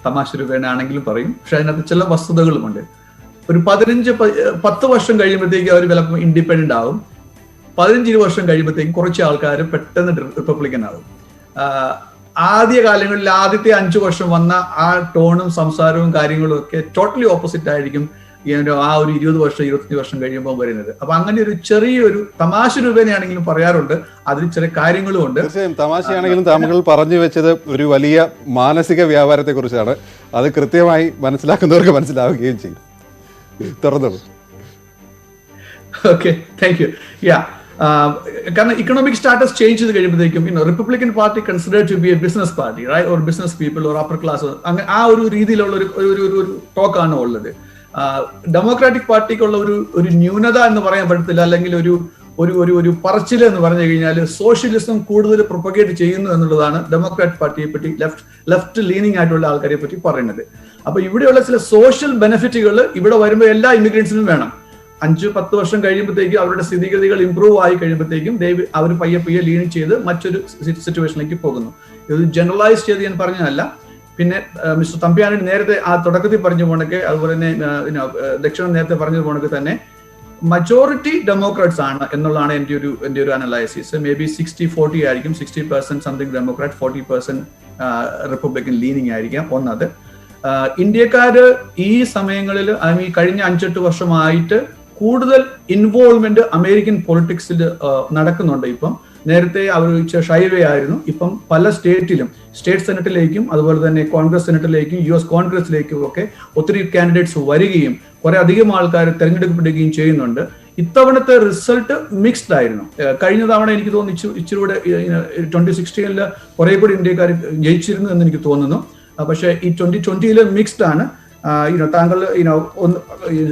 തമാശ രൂപേണ ആണെങ്കിലും പറയും. പക്ഷെ അതിനകത്ത് ചില വസ്തുതകളുമുണ്ട്. ഒരു 15-10 വർഷം കഴിയുമ്പോഴത്തേക്ക് അവർ ചിലപ്പോൾ ഇൻഡിപെൻഡന്റ് ആവും. 15-20 വർഷം കഴിയുമ്പോഴത്തേക്കും കുറച്ച് ആൾക്കാർ പെട്ടെന്ന് റിപ്പബ്ലിക്കൻ ആവും. ആദ്യ കാലങ്ങളിൽ ആദ്യത്തെ 5 വർഷം വന്ന ആ ടോണും സംസാരവും കാര്യങ്ങളും ഒക്കെ ടോട്ടലി ഓപ്പോസിറ്റ് ആയിരിക്കും ആ ഒരു 20 വർഷം 25 വർഷം കഴിയുമ്പോൾ വരുന്നത്. അപ്പൊ അങ്ങനെ ഒരു ചെറിയൊരു തമാശ രൂപേണയാണെങ്കിലും പറയാറുണ്ട്. അതിൽ ചില കാര്യങ്ങളും ഉണ്ട്. തീർച്ചയായും തമാശയാണെങ്കിലും താങ്കൾ പറഞ്ഞു വെച്ചത് ഒരു വലിയ മാനസിക വ്യാപാരത്തെ കുറിച്ചാണ്. അത് കൃത്യമായി മനസ്സിലാക്കുന്നവർക്ക് മനസ്സിലാവുകയും ചെയ്യും. തുറന്നോളൂ. Okay, thank you. കാരണം ഇക്കണോമിക് സ്റ്റാറ്റസ് ചേഞ്ച് ചെയ്ത് കഴിയുമ്പോഴത്തേക്കും Republican party consider to be a business party, right, or business people or upper class, അങ്ങനെ ആ ഒരു രീതിയിലുള്ള ഒരു ടോക്കാണ് ഉള്ളത്. ഡെമോക്രാറ്റിക് പാർട്ടിക്കുള്ള ഒരു ന്യൂനത എന്ന് പറയാൻ പറ്റത്തില്ല, അല്ലെങ്കിൽ ഒരു പറച്ചിൽ എന്ന് പറഞ്ഞു കഴിഞ്ഞാൽ സോഷ്യലിസം കൂടുതൽ പ്രൊപ്പഗേറ്റ് ചെയ്യുന്നു എന്നുള്ളതാണ് ഡെമോക്രാറ്റിക് പാർട്ടിയെ പറ്റി, ലെഫ്റ്റ് ലീനിങ് ആയിട്ടുള്ള ആൾക്കാരെ പറ്റി പറയുന്നത്. അപ്പൊ ഇവിടെയുള്ള ചില സോഷ്യൽ ബെനിഫിറ്റുകൾ ഇവിടെ വരുമ്പോൾ എല്ലാ ഇമിഗ്രൻസിനും വേണം. 5-10 വർഷം കഴിയുമ്പോഴത്തേക്കും അവരുടെ സ്ഥിതിഗതികൾ ഇംപ്രൂവ് ആയി കഴിയുമ്പോഴത്തേക്കും അവർ പയ്യെ ലീൻ ചെയ്ത് മറ്റൊരു സിറ്റുവേഷനിലേക്ക് പോകുന്നു. ഇത് ജനറലൈസ് ചെയ്ത് ഞാൻ പറഞ്ഞതല്ല. പിന്നെ മിസ്റ്റർ തമ്പി ആന്റണി നേരത്തെ ആ തുടക്കത്തിൽ പറഞ്ഞ പോണക്ക്, അതുപോലെ തന്നെ ദക്ഷിണ നേരത്തെ പറഞ്ഞത് പോണക്ക് തന്നെ മജോറിറ്റി ഡെമോക്രാറ്റ്സ് ആണ് എന്നുള്ളതാണ് എൻ്റെ ഒരു അനലൈസിസ്. മേ ബി 60-40 ആയിരിക്കും. 60% സംതിങ് ഡെമോക്രാറ്റ്, 40% റിപ്പബ്ലിക്കൻ ലീനിങ് ആയിരിക്കാം. ഒന്നത്, ഇന്ത്യക്കാര് ഈ സമയങ്ങളിൽ കഴിഞ്ഞ 5-8 വർഷമായിട്ട് കൂടുതൽ ഇൻവോൾവ്മെന്റ് അമേരിക്കൻ പൊളിറ്റിക്സിൽ നടക്കുന്നുണ്ട്. ഇപ്പം നേരത്തെ അവർ ഷൈവേ ആയിരുന്നു, ഇപ്പം പല സ്റ്റേറ്റിലും സ്റ്റേറ്റ് സെനറ്റിലേക്കും അതുപോലെ തന്നെ കോൺഗ്രസ് സെനറ്റിലേക്കും US കോൺഗ്രസിലേക്കും ഒക്കെ ഒത്തിരി കാൻഡിഡേറ്റ്സ് വരികയും കുറെ അധികം ആൾക്കാർ തെരഞ്ഞെടുക്കപ്പെടുകയും ചെയ്യുന്നുണ്ട്. ഇത്തവണത്തെ റിസൾട്ട് മിക്സ്ഡ് ആയിരുന്നു. കഴിഞ്ഞ തവണ എനിക്ക് തോന്നുന്നു ഇച്ചിരൂടെ 2016 കുറെ കൂടി ഇന്ത്യക്കാർ ജയിച്ചിരുന്നു എന്ന് എനിക്ക് തോന്നുന്നു. പക്ഷേ ഈ 2020 മിക്സ്ഡ് ആണ്. താങ്കൾ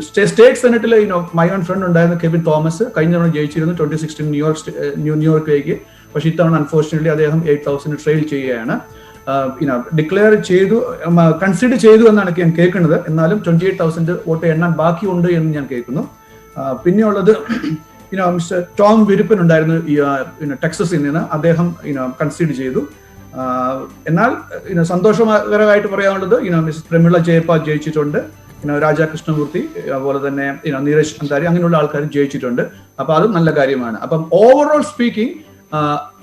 സ്റ്റേറ്റ് സെനറ്റിൽ മൈ ഓൺ ഫ്രണ്ട് ഉണ്ടായിരുന്ന കെവിൻ തോമസ് കഴിഞ്ഞ തവണ ജയിച്ചിരുന്നു 2016 ന്യൂയോർക്കിലേക്ക്. പക്ഷെ ഇത്തവണ അൺഫോർച്ചുനേറ്റ്ലി അദ്ദേഹം 8,000 ട്രെയിൽ ചെയ്യുകയാണ്. ഡിക്ലെയർ ചെയ്തു, കൺസിഡർ ചെയ്തു എന്നാണ് ഞാൻ കേൾക്കുന്നത്. എന്നാലും 28,000 വോട്ട് എണ്ണാൻ ബാക്കിയുണ്ട് എന്ന് ഞാൻ കേൾക്കുന്നു. പിന്നെയുള്ളത് മിസ്റ്റർ ടോം വിരുപ്പൻ ഉണ്ടായിരുന്നു ടെക്സസിൽ നിന്ന്, അദ്ദേഹം കൺസിഡർ ചെയ്തു. എന്നാൽ സന്തോഷകരമായിട്ട് പറയാനുള്ളത് മിസ് പ്രമിള ജയപാൽ ജയിച്ചിട്ടുണ്ട്, രാജാ കൃഷ്ണമൂർത്തി, അതുപോലെ തന്നെ നീരജ് അന്താരി, അങ്ങനെയുള്ള ആൾക്കാർ ജയിച്ചിട്ടുണ്ട്. അപ്പൊ അതും നല്ല കാര്യമാണ്. അപ്പം overall speaking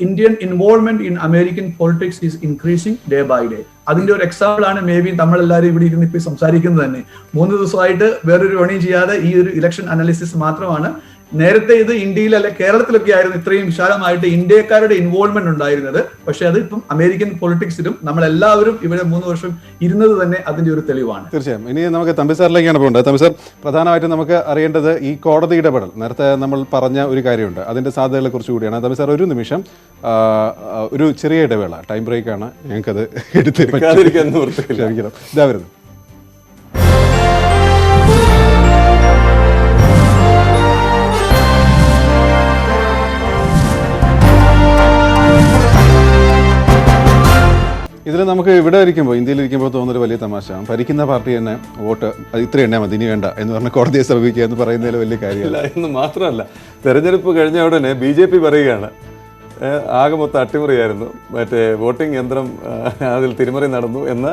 Indian involvement in American politics is increasing day by day. അതിന്റെ ഒരു എക്സാമ്പിൾ ആണ് മേ ബി നമ്മളെല്ലാവരും ഇവിടെ ഇരുന്ന് ഇപ്പൊ സംസാരിക്കുന്നത് തന്നെ. 3 ദിവസമായിട്ട് വേറൊരു പണിയും ചെയ്യാതെ ഈ ഒരു ഇലക്ഷൻ അനാലിസിസ് മാത്രമാണ്. നേരത്തെ ഇത് ഇന്ത്യയിൽ അല്ലെ കേരളത്തിലൊക്കെ ആയിരുന്നു ഇത്രയും വിശാലമായിട്ട് ഇന്ത്യക്കാരുടെ ഇൻവോൾവ്മെന്റ് ഉണ്ടായിരുന്നത്. പക്ഷെ അത് ഇപ്പം അമേരിക്കൻ പൊളിറ്റിക്സിലും നമ്മളെല്ലാവരും ഇവിടെ 3 വർഷം ഇരുന്നത് തന്നെ അതിന്റെ ഒരു തെളിവാണ്. തീർച്ചയായും. ഇനി നമുക്ക് തമ്പി സാറിലേക്കാണ് പോകേണ്ടത്. തമ്പി സാർ, പ്രധാനമായിട്ടും നമുക്ക് അറിയേണ്ടത് ഈ കോടതി ഇടപെടൽ, നേരത്തെ നമ്മൾ പറഞ്ഞ ഒരു കാര്യമുണ്ട്, അതിന്റെ സാധ്യതകളെ കുറിച്ച് കൂടിയാണ്. തമ്പി സാർ, ഒരു നിമിഷം ഒരു ചെറിയ ഇടവേള, ടൈം ബ്രേക്കാണ്, ഞങ്ങൾക്കത് ക്ഷമിക്കണം. ഇതാ വരുന്നു. ഇതിൽ നമുക്ക് ഇവിടെ ഇരിക്കുമ്പോൾ, ഇന്ത്യയിൽ ഇരിക്കുമ്പോൾ തോന്നുന്നൊരു വലിയ തമാശ, ഭരിക്കുന്ന പാർട്ടി തന്നെ വോട്ട് ഇത്ര എണ്ണ മതി, ഇനി വേണ്ട എന്ന് പറഞ്ഞ് കോടതിയെ സമീപിക്കുക എന്ന് പറയുന്നതിൽ വലിയ കാര്യമില്ല എന്ന് മാത്രമല്ല, തെരഞ്ഞെടുപ്പ് കഴിഞ്ഞ ഉടനെ BJP പറയുകയാണ് ആകെ മൊത്തം അട്ടിമറിയായിരുന്നു, മറ്റേ വോട്ടിംഗ് യന്ത്രം അതിൽ തിരിമറി നടന്നു എന്ന്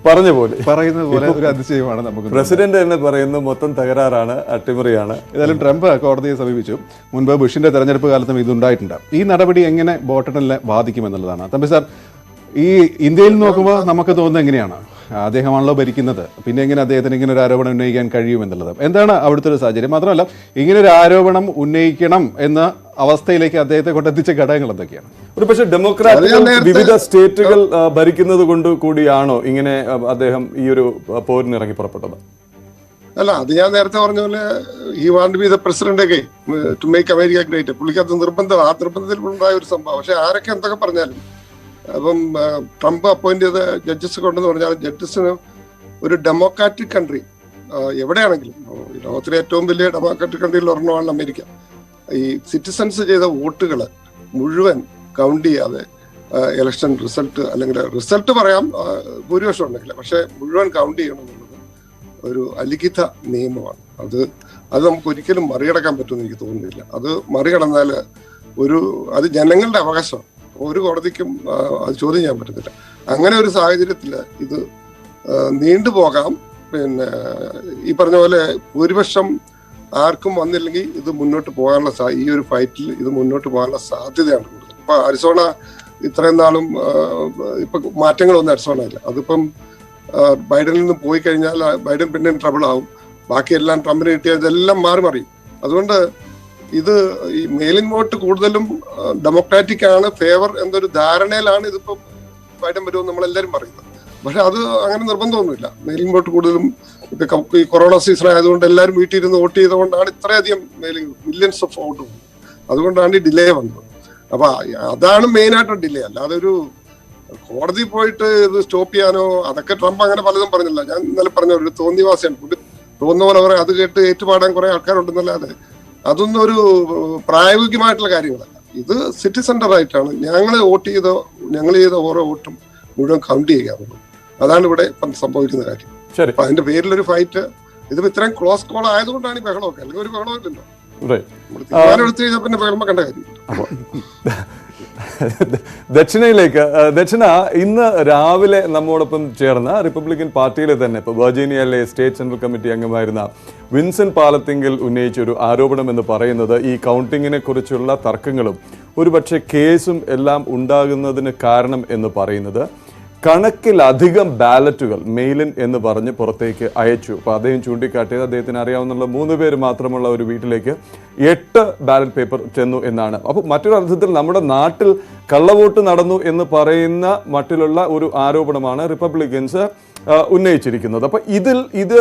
പറയുന്നത് പോലെ ഒരു അതിശയമാണ് നമുക്ക്. പ്രസിഡന്റ് തന്നെ പറയുന്നു മൊത്തം തകരാറാണ്, അട്ടിമറിയാണ്. ഏതായാലും ട്രംപ് കോടതിയെ സമീപിച്ചു. മുൻപ് ബുഷിന്റെ തെരഞ്ഞെടുപ്പ് കാലത്തും ഇതുണ്ടായിട്ടുണ്ട്. ഈ നടപടി എങ്ങനെ വോട്ടെണ്ണലിനെ ബാധിക്കുമെന്നുള്ളതാണ്. തമ്പി സാർ, ഈ ഇന്ത്യയിൽ നോക്കുമ്പോൾ നമുക്ക് തോന്നുന്നത് എങ്ങനെയാണ്? അദ്ദേഹമാണല്ലോ ഭരിക്കുന്നത്, പിന്നെ എങ്ങനെ അദ്ദേഹത്തിന് ഇങ്ങനെ ഒരു ആരോപണം ഉന്നയിക്കാൻ കഴിയുമെന്നുള്ളത് എന്താണ് അവിടുത്തെ ഒരു സാഹചര്യം? മാത്രമല്ല, ഇങ്ങനെ ഒരു ആരോപണം ഉന്നയിക്കണം എന്ന അവസ്ഥയിലേക്ക് അദ്ദേഹത്തെ കൊണ്ടെത്തിച്ച ഘടകങ്ങൾ എന്തൊക്കെയാണ്? ഒരു പക്ഷേ ഡെമോക്രാറ്റുകൾ വിവിധ സ്റ്റേറ്റുകൾ ഭരിക്കുന്നത് കൊണ്ട് കൂടിയാണോ ഇങ്ങനെ അദ്ദേഹം ഈ ഒരു പോരിന് ഇറങ്ങി പുറപ്പെട്ടത്? അല്ല, അത് ഞാൻ നേരത്തെ പറഞ്ഞ പോലെ he want be the president again to make America great. പുള്ളിക്ക് അത് നിർബന്ധം, ആ നിർബന്ധത്തിൽ ഉണ്ടായ ഒരു സംഭവം. പക്ഷെ ആരൊക്കെ എന്തൊക്കെ പറഞ്ഞാലും, അപ്പം ട്രംപ് അപ്പോയിന്റ് ചെയ്ത ജഡ്ജസ് കൊണ്ടെന്ന് പറഞ്ഞാൽ, ജഡ്ജസിന് ഒരു ഡെമോക്രാറ്റിക് കൺട്രി എവിടെയാണെങ്കിലും, ലോകത്തിലെ ഏറ്റവും വലിയ ഡെമോക്രാറ്റിക് കൺട്രിയിൽ ഒരെണ്ണമാണ് അമേരിക്ക. ഈ സിറ്റിസൺസ് ചെയ്ത വോട്ടുകൾ മുഴുവൻ കൗണ്ട് ചെയ്യാതെ ഇലക്ഷൻ റിസൾട്ട്, അല്ലെങ്കിൽ റിസൾട്ട് പറയാം ഭൂരിപക്ഷം ഉണ്ടെങ്കിൽ, പക്ഷെ മുഴുവൻ കൗണ്ട് ചെയ്യണം എന്നുള്ളത് ഒരു അലിഖിത നിയമമാണ്. അത് നമുക്ക് ഒരിക്കലും മറികടക്കാൻ പറ്റുമെന്ന് എനിക്ക് തോന്നുന്നില്ല. അത് മറികടന്നാൽ അത് ജനങ്ങളുടെ അവകാശമാണ്. ഒരു കോടതിക്കും അത് ചോദ്യം ചെയ്യാൻ പറ്റത്തില്ല. അങ്ങനെ ഒരു സാഹചര്യത്തിൽ ഇത് നീണ്ടുപോകാം. പിന്നെ ഈ പറഞ്ഞ പോലെ ഭൂരിപക്ഷം ആർക്കും വന്നില്ലെങ്കിൽ ഇത് മുന്നോട്ട് പോകാനുള്ള ഈ ഒരു ഫൈറ്റിൽ ഇത് മുന്നോട്ട് പോകാനുള്ള സാധ്യതയാണ് കൂടുതൽ. ഇപ്പൊ അരിസോണ ഇത്രയും നാളും ഇപ്പൊ മാറ്റങ്ങളൊന്നും അരിസോണ ഇല്ല. അതിപ്പം ബൈഡനിൽ നിന്ന് പോയി കഴിഞ്ഞാൽ ബൈഡൻ പിന്നെ ട്രബിൾ ആവും. ബാക്കിയെല്ലാം ട്രംപിന് കിട്ടിയതെല്ലാം മാറി. അതുകൊണ്ട് ഇത് ഈ മെയിലിൻ വോട്ട് കൂടുതലും ഡെമോക്രാറ്റിക് ആണ്, ഫേവർ എന്നൊരു ധാരണയിലാണ് ഇതിപ്പോ ബൈഡൻ വരുമെന്ന് നമ്മളെല്ലാവരും പറയുന്നത്. പക്ഷെ അത് അങ്ങനെ നിർബന്ധമൊന്നുമില്ല. മെയിലിൻ വോട്ട് കൂടുതലും ഇപ്പൊ ഈ കൊറോണ സീസൺ ആയതുകൊണ്ട് എല്ലാവരും വീട്ടിൽ ഇരുന്ന് വോട്ട് ചെയ്തുകൊണ്ടാണ് ഇത്രയധികം മില്യൺസ് ഓഫ് വോട്ട് വന്നത്. അതുകൊണ്ടാണ് ഈ ഡിലേ വന്നത്. അപ്പൊ അതാണ് മെയിൻ ആയിട്ട് ഡിലേ. അല്ലാതെ ഒരു കോടതി പോയിട്ട് ഇത് സ്റ്റോപ്പ് ചെയ്യാനോ അതൊക്കെ ട്രംപ് അങ്ങനെ പലതും പറഞ്ഞില്ല. ഞാൻ ഇന്നലെ പറഞ്ഞ ഒരു തോന്നിവാസിയാണ്, തോന്നുന്ന പോലെ പറയാം, അത് കേട്ട് ഏറ്റുപാടാൻ കുറെ ആൾക്കാരുണ്ടെന്നല്ലാതെ അതൊന്നും ഒരു പ്രായോഗികമായിട്ടുള്ള കാര്യങ്ങളല്ല. ഇത് സിറ്റിസന്റെ റൈറ്റാണ്. ഞങ്ങൾ ചെയ്ത ഓരോ വോട്ടും മുഴുവൻ കൗണ്ട് ചെയ്യുക. അതാണ് ഇവിടെ സംഭവിക്കുന്ന കാര്യം. അപ്പൊ അതിന്റെ പേരിലൊരു ഫൈറ്റ്, ഇതിപ്പോ ഇത്രയും ക്ലോസ് കോൾ ആയതുകൊണ്ടാണ് ഈ ബഹളമൊക്കെ. അല്ലെങ്കിൽ ഒരു ബഹളമില്ലല്ലോ. തീരുമാനം എടുത്തു കഴിഞ്ഞാൽ പിന്നെ ബഹളം കണ്ട കാര്യം. ദക്ഷിണയിലേക്ക്. ദക്ഷിണ, ഇന്ന് രാവിലെ നമ്മോടൊപ്പം ചേർന്ന റിപ്പബ്ലിക്കൻ പാർട്ടിയിലെ തന്നെ ഇപ്പോൾ വെർജീനിയയിലെ സ്റ്റേറ്റ് സെൻട്രൽ കമ്മിറ്റി അംഗമായിരുന്ന വിൻസെന്റ് പാലത്തിങ്കൽ ഉന്നയിച്ച ഒരു ആരോപണം എന്ന് പറയുന്നത് ഈ കൗണ്ടിങ്ങിനെ കുറിച്ചുള്ള തർക്കങ്ങളും ഒരുപക്ഷെ കേസും എല്ലാം ഉണ്ടാകുന്നതിന് കാരണം എന്ന് പറയുന്നത് കണക്കിലധികം ബാലറ്റുകൾ മെയിലിൻ എന്ന് പറഞ്ഞ് പുറത്തേക്ക് അയച്ചു. അപ്പോൾ അദ്ദേഹം ചൂണ്ടിക്കാട്ടിയത് അദ്ദേഹത്തിന് അറിയാവുന്ന 3 പേര് മാത്രമുള്ള ഒരു വീട്ടിലേക്ക് 8 ബാലറ്റ് പേപ്പർ ചെന്നു എന്നാണ്. അപ്പോൾ മറ്റൊരു അർത്ഥത്തിൽ നമ്മുടെ നാട്ടിൽ കള്ളവോട്ട് നടന്നു എന്ന് പറയുന്ന മട്ടിലുള്ള ഒരു ആരോപണമാണ് റിപ്പബ്ലിക്കൻസ് ഉന്നയിച്ചിരിക്കുന്നത്. അപ്പോൾ ഇത്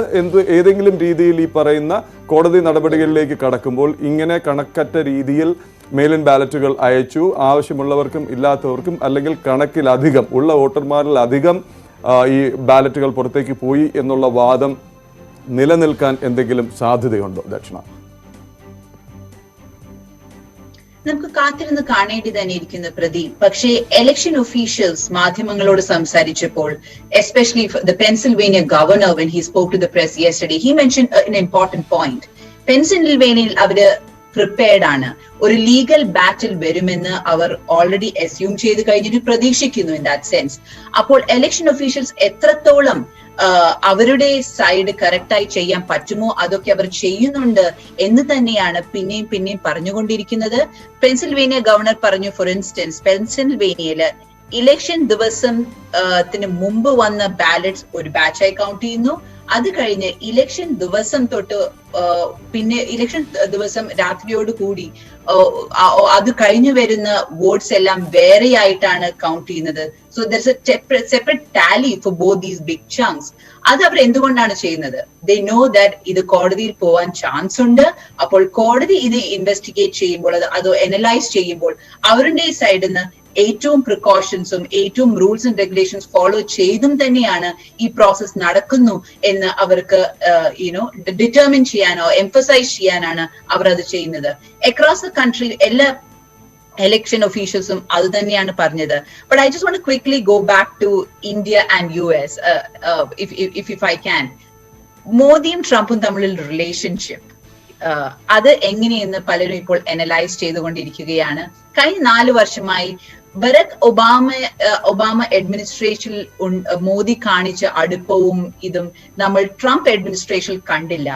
ഏതെങ്കിലും രീതിയിൽ ഈ പറയുന്ന കോടതി നടപടികളിലേക്ക് കടക്കുമ്പോൾ ഇങ്ങനെ കണക്കറ്റ രീതിയിൽ മെയിലിൻ ബാലറ്റുകൾ അയച്ചു, ആവശ്യമുള്ളവർക്കും ഇല്ലാത്തവർക്കും, അല്ലെങ്കിൽ കണക്കിലധികം ഉള്ള വോട്ടർമാരിൽ അധികം ഈ ബാലറ്റുകൾ പുറത്തേക്ക് പോയി എന്നുള്ള വാദം നിലനിൽക്കാൻ എന്തെങ്കിലും സാധ്യതയുണ്ടോ ദക്ഷിണ? നമുക്ക് കാത്തിരുന്ന് കാണേണ്ടി തന്നെ ഇരിക്കുന്ന പ്രദീപ്. പക്ഷേ ഇലക്ഷൻ ഒഫീഷ്യൽസ് മാധ്യമങ്ങളോട് സംസാരിച്ചപ്പോൾ, especially the Pennsylvania governor when he spoke to the press yesterday, he mentioned an important point. പെൻസിൽവേനിയയിൽ അവര് പ്രിപ്പയർഡ് ആണ്. ഒരു ലീഗൽ ബാറ്റിൽ വരുമെന്ന് അവർ ഓൾറെഡി അസ്യൂം ചെയ്ത് കഴിഞ്ഞിട്ട് പ്രതീക്ഷിക്കുന്നു ഇൻ ദാറ്റ് സെൻസ്. അപ്പോൾ ഇലക്ഷൻ ഒഫീഷ്യൽസ് എത്രത്തോളം അവരുടെ സൈഡ് കറക്റ്റായി ചെയ്യാൻ പറ്റുമോ അതൊക്കെ അവർ ചെയ്യുന്നുണ്ട് എന്ന് തന്നെയാണ് പിന്നെയും പറഞ്ഞുകൊണ്ടിരിക്കുന്നത്. പെൻസിൽവേനിയ ഗവർണർ പറഞ്ഞു, ഫോർ ഇൻസ്റ്റൻസ് പെൻസിൽവേനിയയില് ഇലക്ഷൻ ദിവസത്തിന് മുമ്പ് വന്ന ബാലറ്റ്സ് ഒരു ബാച്ചായി കൗണ്ട് ചെയ്യുന്നു. അത് കഴിഞ്ഞ് ഇലക്ഷൻ ദിവസം തൊട്ട് പിന്നെ ഇലക്ഷൻ ദിവസം രാത്രിയോട് കൂടി അത് കഴിഞ്ഞു വരുന്ന വോട്ട്സ് എല്ലാം വേറെ ആയിട്ടാണ് കൗണ്ട് ചെയ്യുന്നത്. So there's a separate tally for both these big chunks. അത് അവർ എന്തുകൊണ്ടാണ് ചെയ്യുന്നത്? ദേ നോ ദാറ്റ് ഇത് കോടതിയിൽ പോവാൻ ചാൻസ് ഉണ്ട്. അപ്പോൾ കോടതി ഇത് ഇൻവെസ്റ്റിഗേറ്റ് ചെയ്യുമ്പോൾ, അത് അനലൈസ് ചെയ്യുമ്പോൾ അവരുടെ സൈഡിൽ നിന്ന് ഏറ്റവും പ്രിക്കോഷൻസും ഏറ്റവും റൂൾസ് ആൻഡ് റെഗുലേഷൻസ് ഫോളോ ചെയ്തും തന്നെയാണ് ഈ പ്രോസസ് നടക്കുന്നു എന്ന് അവർക്ക് ഡിറ്റർമിൻ ചെയ്യാനോ എംഫസൈസ് ചെയ്യാനാണ് അവർ അത് ചെയ്യുന്നത്. അക്രോസ് ദ കൺട്രി എല്ലാ election officialsum adu thaneyanu parnathu. But I just want to quickly go back to India and US if I can. മോദിയും ട്രംപും തമ്മിലുള്ള റിലേഷൻഷിപ്പ് അത് എങ്ങനെയെന്ന് പലരും ഇപ്പോൾ അനലൈസ് ചെയ്തുകൊണ്ടിരിക്കുകയാണ്. കഴിഞ്ഞ 4 വർഷമായി ബരാക് ഒബാമ അഡ്മിനിസ്ട്രേഷനിൽ മോദി കാണിച്ച അടുപ്പവും ഇതും നമ്മൾ ട്രംപ് അഡ്മിനിസ്ട്രേഷനിൽ കണ്ടില്ല.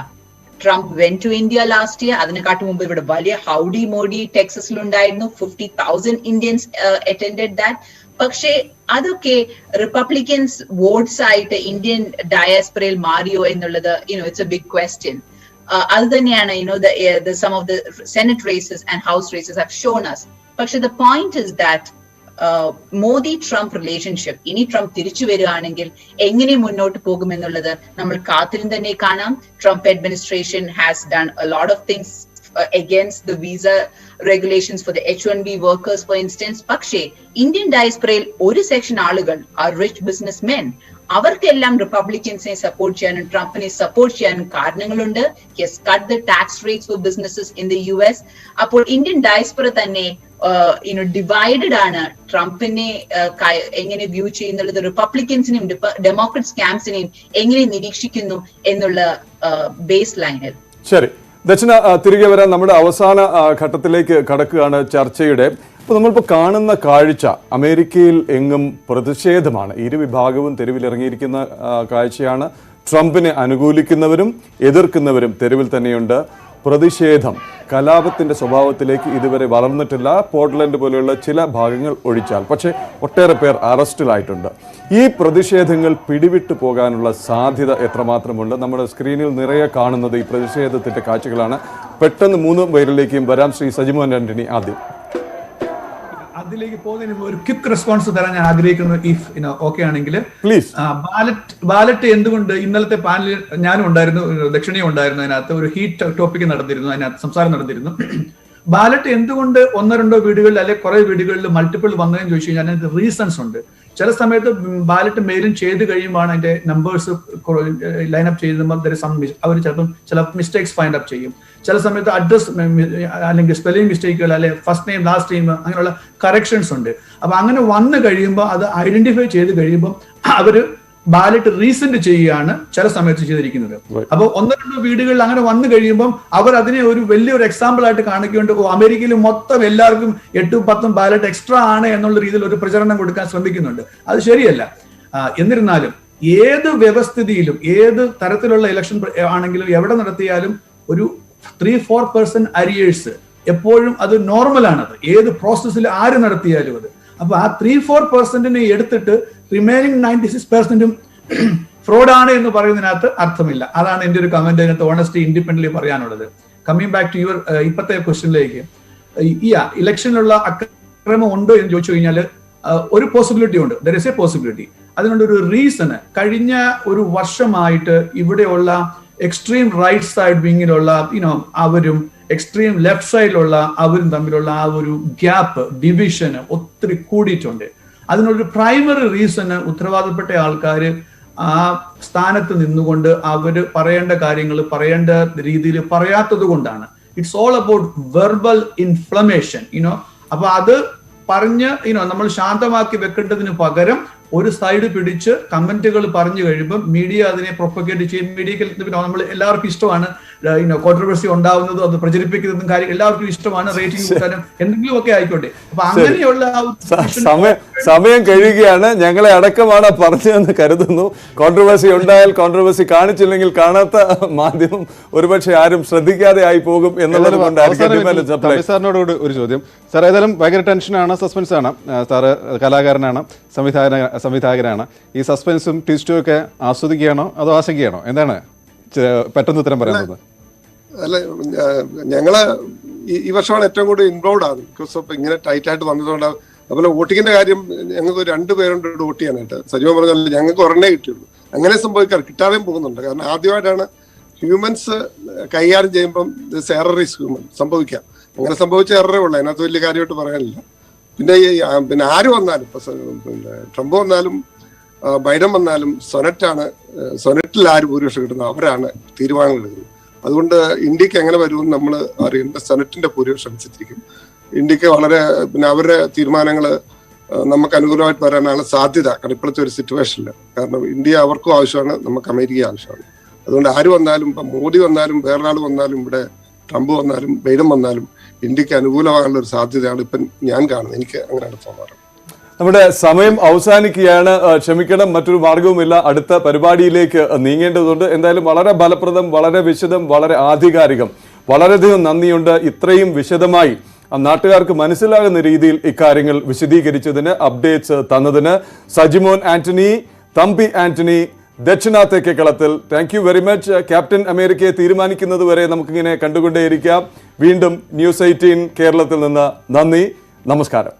Trump went to India last year. അതിനെക്കാട്ടും മുമ്പ് ഇവിടെ വലിയ ഹൗഡി മോഡി ടെക്സസിൽ ഉണ്ടായിരുന്നു. 50,000 ഇന്ത്യൻസ് attended that. പക്ഷേ അതൊക്കെ റിപ്പബ്ലിക്കൻസ് വോട്ട്സ് ആയിട്ട് ഇന്ത്യൻ ഡയാസ്പറയിൽ മാറിയോ എന്നുള്ളത് ഇറ്റ്സ് എ ബിഗ് ക്വസ്റ്റ്യൻ. അത് തന്നെയാണ് some of the Senate races and House races have shown us. പക്ഷേ the point is that Modi Trump relationship ഇനി ട്രംപ് തിരിച്ചു വരികയാണെങ്കിൽ എങ്ങനെ മുന്നോട്ട് പോകുമെന്നുള്ളത് നമ്മൾ കാത്തിരുന്ന് തന്നെ കാണാം. Trump administration has done a lot of things against the visa regulations for the H-1B workers for instance. പക്ഷേ ഇന്ത്യൻ ഡയസ്പറയിൽ ഒരു സെക്ഷൻ ആളുകൾ ആർ റിച്ച് ബിസിനസ്മെൻ. അവർക്കെല്ലാം റിപ്പബ്ലിക്കൻസിനെ സപ്പോർട്ട് ചെയ്യാനും ട്രംപിനെ സപ്പോർട്ട് ചെയ്യാനും കാരണങ്ങളുണ്ട്. He has cut the tax rates for businesses in the US. അപ്പോൾ ഇന്ത്യൻ ഡയസ്പറ തന്നെ ഡിവൈഡഡ് ആണ്. ട്രംപിനെ എങ്ങനെ വ്യൂ ചെയ്യുന്നുള്ളത്, റിപ്പബ്ലിക്കൻസിനെയും ഡെമോക്രാറ്റ്സ് ക്യാമ്പ്സിനെയും എങ്ങനെ നിരീക്ഷിക്കുന്നു എന്നുള്ള ബേസ് ലൈനിൽ. ശരി ദക്ഷിണ, തിരികെ വരാൻ നമ്മുടെ അവസാന ഘട്ടത്തിലേക്ക് കടക്കുകയാണ് ചർച്ചയുടെ. ഇപ്പോൾ നമ്മളിപ്പോൾ കാണുന്ന കാഴ്ച അമേരിക്കയിൽ എങ്ങും പ്രതിഷേധമാണ്. ഇരുവിഭാഗവും തെരുവിലിറങ്ങിയിരിക്കുന്ന കാഴ്ചയാണ്. ട്രംപിനെ അനുകൂലിക്കുന്നവരും എതിർക്കുന്നവരും തെരുവിൽ തന്നെയുണ്ട്. പ്രതിഷേധം കലാപത്തിന്റെ സ്വഭാവത്തിലേക്ക് ഇതുവരെ വളർന്നിട്ടില്ല, പോർട്ട്ലൻഡ് പോലെയുള്ള ചില ഭാഗങ്ങൾ ഒഴിച്ചാൽ. പക്ഷേ ഒട്ടേറെ പേർ അറസ്റ്റിലായിട്ടുണ്ട്. ഈ പ്രതിഷേധങ്ങൾ പിടിവിട്ടു പോകാനുള്ള സാധ്യത എത്രമാത്രമുണ്ട്? നമ്മുടെ സ്ക്രീനിൽ നിറയെ കാണുന്നത് ഈ പ്രതിഷേധത്തിന്റെ കാഴ്ചകളാണ്. പെട്ടെന്ന് 3 പേരിലേക്കും വരാം. ശ്രീ സജിമോഹൻ ആന്റണി ആദ്യം. അതിലേക്ക് പോകുന്നതിന് ഒരു ക്വിക്ക് റെസ്പോൺസ് തരാൻ ഞാൻ ആഗ്രഹിക്കുന്നു, ഇഫ് ഓക്കെ ആണെങ്കിൽ. പ്ലീസ്. ബാലറ്റ് എന്തുകൊണ്ട് ഇന്നലത്തെ പാനലിൽ ഞാനും ഉണ്ടായിരുന്നു, ദക്ഷിണയും ഉണ്ടായിരുന്നു. അതിനകത്ത് ഒരു ഹീറ്റ് ടോപ്പിക് നടന്നിരുന്നു, അതിനകത്ത് സംസാരം നടന്നിരുന്നു. ബാലറ്റ് എന്തുകൊണ്ട് 1-2 വീടുകളിൽ അല്ലെങ്കിൽ കുറെ വീടുകളിൽ മൾട്ടിപ്പിൾ വന്നതെന്ന് ചോദിച്ചു കഴിഞ്ഞാൽ അതിന് റീസൺസ് ഉണ്ട്. ചില സമയത്ത് ബാലറ്റ് മെയിലും ചെയ്ത് കഴിയുമ്പോൾ അതിന്റെ നമ്പേഴ്സ് ലൈനപ്പ് ചെയ്യുമ്പോൾ അവർ ചിലപ്പം ചില മിസ്റ്റേക്സ് ഫൈൻഡ് അപ്പ് ചെയ്യും. ചില സമയത്ത് അഡ്രസ് അല്ലെങ്കിൽ സ്പെല്ലിംഗ് മിസ്റ്റേക്കുകൾ അല്ലെങ്കിൽ ഫസ്റ്റ് നെയിം ലാസ്റ്റ് നെയിം അങ്ങനെയുള്ള കറക്ഷൻസ് ഉണ്ട്. അപ്പൊ അങ്ങനെ വന്നു കഴിയുമ്പോൾ അത് ഐഡന്റിഫൈ ചെയ്ത് കഴിയുമ്പോൾ അവര് ബാലറ്റ് റീസെന്റ് ചെയ്യുകയാണ് ചില സമയത്ത് ചെയ്തിരിക്കുന്നത്. അപ്പൊ 1-2 വീടുകളിൽ അങ്ങനെ വന്നു കഴിയുമ്പോൾ അവർ അതിനെ ഒരു വലിയൊരു എക്സാമ്പിൾ ആയിട്ട് കാണിക്കൊണ്ട് അമേരിക്കയിൽ മൊത്തം എല്ലാവർക്കും 8-10 ബാലറ്റ് എക്സ്ട്രാ ആണ് എന്നുള്ള രീതിയിൽ ഒരു പ്രചരണം കൊടുക്കാൻ ശ്രമിക്കുന്നുണ്ട്. അത് ശരിയല്ല. എന്നിരുന്നാലും ഏത് വ്യവസ്ഥിതിയിലും ഏത് തരത്തിലുള്ള ഇലക്ഷൻ ആണെങ്കിലും എവിടെ നടത്തിയാലും ഒരു 3-4% അരിയേഴ്സ് എപ്പോഴും അത് നോർമലാണത്. ഏത് പ്രോസസ്സിൽ ആര് നടത്തിയാലും അപ്പൊ ആ 3-4% എടുത്തിട്ട് റിമൈനിങ് 96%ഉം ഫ്രോഡാണ് എന്ന് പറയുന്നതിനകത്ത് അർത്ഥമില്ല. അതാണ് എന്റെ ഒരു കമന്റ് അതിനകത്ത് ഓണസ്റ്റി ഇൻഡിപെൻഡന്റ്ലി പറയാനുള്ളത്. കമ്മിങ് ബാക്ക് ടു യുവർ ഇപ്പോഴത്തെ ക്വസ്റ്റ്യനിലേക്ക്, ഈ ഇലക്ഷനിലുള്ള അക്രമം ഉണ്ടോ എന്ന് ചോദിച്ചു കഴിഞ്ഞാൽ ഒരു പോസിബിലിറ്റി ഉണ്ട്. There is A possibility. അതിനുള്ളൊരു റീസണ് കഴിഞ്ഞ ഒരു വർഷമായിട്ട് ഇവിടെയുള്ള എക്സ്ട്രീം റൈറ്റ് സൈഡ് വിങ്ങിലുള്ള അവരും എക്സ്ട്രീം ലെഫ്റ്റ് സൈഡിലുള്ള അവരും തമ്മിലുള്ള ആ ഒരു ഗ്യാപ്പ്, ഡിവിഷന് ഒത്തിരി കൂടിയിട്ടുണ്ട്. അതിനൊരു പ്രൈമറി റീസണ് ഉത്തരവാദപ്പെട്ട ആൾക്കാർ ആ സ്ഥാനത്ത് നിന്നുകൊണ്ട് അവര് പറയേണ്ട കാര്യങ്ങൾ പറയേണ്ട രീതിയിൽ പറയാത്തത് കൊണ്ടാണ്. It's all about verbal inflammation. അപ്പൊ അത് പറഞ്ഞ് നമ്മൾ ശാന്തമാക്കി വെക്കേണ്ടതിന് പകരം ഒരു സൈഡ് പിടിച്ച് കമന്റുകൾ പറഞ്ഞു കഴിയുമ്പോൾ മീഡിയ അതിനെ പ്രൊപ്പഗേറ്റ് ചെയ്യും. മീഡിയക്ക് നമ്മൾ എല്ലാവർക്കും ഇഷ്ടമാണ് കോൺട്രവേഴ്സി ഉണ്ടാവുന്നതും അത് പ്രചരിപ്പിക്കുന്നതും കാര്യം എല്ലാവർക്കും ഇഷ്ടമാണ്. റേറ്റിംഗ് കൂട്ടാനും എന്തെങ്കിലും ഒക്കെ ആയിക്കോട്ടെ. അപ്പൊ അങ്ങനെയുള്ള സമയം കഴിയുകയാണ്. ഞങ്ങളെ അടക്കമാണ് പറഞ്ഞതെന്ന് കരുതുന്നു. കോൺട്രവേഴ്സി ഉണ്ടായാൽ കോൺട്രവേഴ്സി, കാണിച്ചില്ലെങ്കിൽ കാണാത്ത മാധ്യമം ഒരുപക്ഷെ ആരും ശ്രദ്ധിക്കാതെ ആയി പോകും എന്നുള്ളത് കൊണ്ടായിരിക്കും. സാറിനോട് ഒരു ചോദ്യം. സാർ ഏതായാലും ഭയങ്കര ടെൻഷനാണ്, സസ്പെൻസ് ആണ്. സാറ് കലാകാരനാണ്, സംവിധായകനാണ്. ഈ സസ്പെൻസും ട്വിസ്റ്റും ഒക്കെ ആസ്വദിക്കുകയാണോ അതോ ആശങ്കയാണോ? എന്താണ് പെട്ടെന്ന് ഉത്തരം പറയുന്നത്? അല്ല, ഞങ്ങള് ഈ വർഷമാണ് ഏറ്റവും കൂടുതൽ ഇൻവോൾവ് ആണ്. ബിക്കോസ് ഓഫ് ഇങ്ങനെ ടൈറ്റ് ആയിട്ട് വന്നതുകൊണ്ട്. അതുപോലെ വോട്ടിങ്ങിന്റെ കാര്യം ഞങ്ങൾക്ക് 2 പേരുണ്ട് വോട്ട് ചെയ്യാനായിട്ട്. സജീവൻ പറഞ്ഞാൽ ഞങ്ങൾക്ക് ഒരെണ്ണേ കിട്ടിയുള്ളൂ. അങ്ങനെ സംഭവിക്കാറ്, കിട്ടാതെയും പോകുന്നുണ്ട്. കാരണം ആദ്യമായിട്ടാണ് ഹ്യൂമൻസ് കൈകാര്യം ചെയ്യുമ്പം എറർ ഈസ് ഹ്യൂമൻ സംഭവിക്കാം. അങ്ങനെ സംഭവിച്ച എററേ ഉള്ളൂ, അതിനകത്ത് വലിയ കാര്യമായിട്ട് പറയാനില്ല. പിന്നെ ആര് വന്നാലും, ഇപ്പൊ ട്രംപ് വന്നാലും ബൈഡൻ വന്നാലും സൊനറ്റിൽ ആര് ഭൂരിപക്ഷം കിട്ടുന്നത് അവരാണ് തീരുമാനങ്ങൾ എടുക്കുന്നത്. അതുകൊണ്ട് ഇന്ത്യക്ക് എങ്ങനെ വരുമെന്ന് നമ്മൾ അറിയേണ്ട സെനറ്റിന്റെ ഭൂരിപക്ഷം അനുസരിച്ചിരിക്കും. ഇന്ത്യക്ക് വളരെ അവരുടെ തീരുമാനങ്ങൾ നമുക്ക് അനുകൂലമായിട്ട് വരാനാണ് സാധ്യത. കാരണം ഇപ്പോഴത്തെ ഒരു സിറ്റുവേഷനിൽ, കാരണം ഇന്ത്യ അവർക്കും ആവശ്യമാണ്, നമുക്ക് അമേരിക്ക ആവശ്യമാണ്. അതുകൊണ്ട് ആര് വന്നാലും, ഇപ്പൊ മോദി വന്നാലും വേറൊരാൾ വന്നാലും ഇവിടെ ട്രംപ് വന്നാലും ബൈഡൻ വന്നാലും ഇന്ത്യക്ക് അനുകൂലമായുള്ള ഒരു സാധ്യതയാണ് ഇപ്പം ഞാൻ കാണുന്നത്. എനിക്ക് അങ്ങനെയാണ് തോന്നാറ്. നമ്മുടെ സമയം അവസാനിക്കുകയാണ്. ക്ഷമിക്കണം, മറ്റൊരു മാർഗവുമില്ല. അടുത്ത പരിപാടിയിലേക്ക് നീങ്ങേണ്ടതുണ്ട്. എന്തായാലും വളരെ ഫലപ്രദം, വളരെ വിശദം, വളരെ ആധികാരികം. വളരെയധികം നന്ദിയുണ്ട് ഇത്രയും വിശദമായി നാട്ടുകാർക്ക് മനസ്സിലാകുന്ന രീതിയിൽ ഇക്കാര്യങ്ങൾ വിശദീകരിച്ചതിന്, അപ്ഡേറ്റ്സ് തന്നതിന്. സജിമോൻ ആന്റണി, തമ്പി ആന്റണി, ദക്ഷിണ തെക്കേക്കളത്തിൽ, thank you very much. Captain അമേരിക്കയെ തീരുമാനിക്കുന്നത് വരെ നമുക്കിങ്ങനെ കണ്ടുകൊണ്ടേയിരിക്കാം. വീണ്ടും ന്യൂസ് 18 കേരളത്തിൽ നിന്ന് നന്ദി, നമസ്കാരം.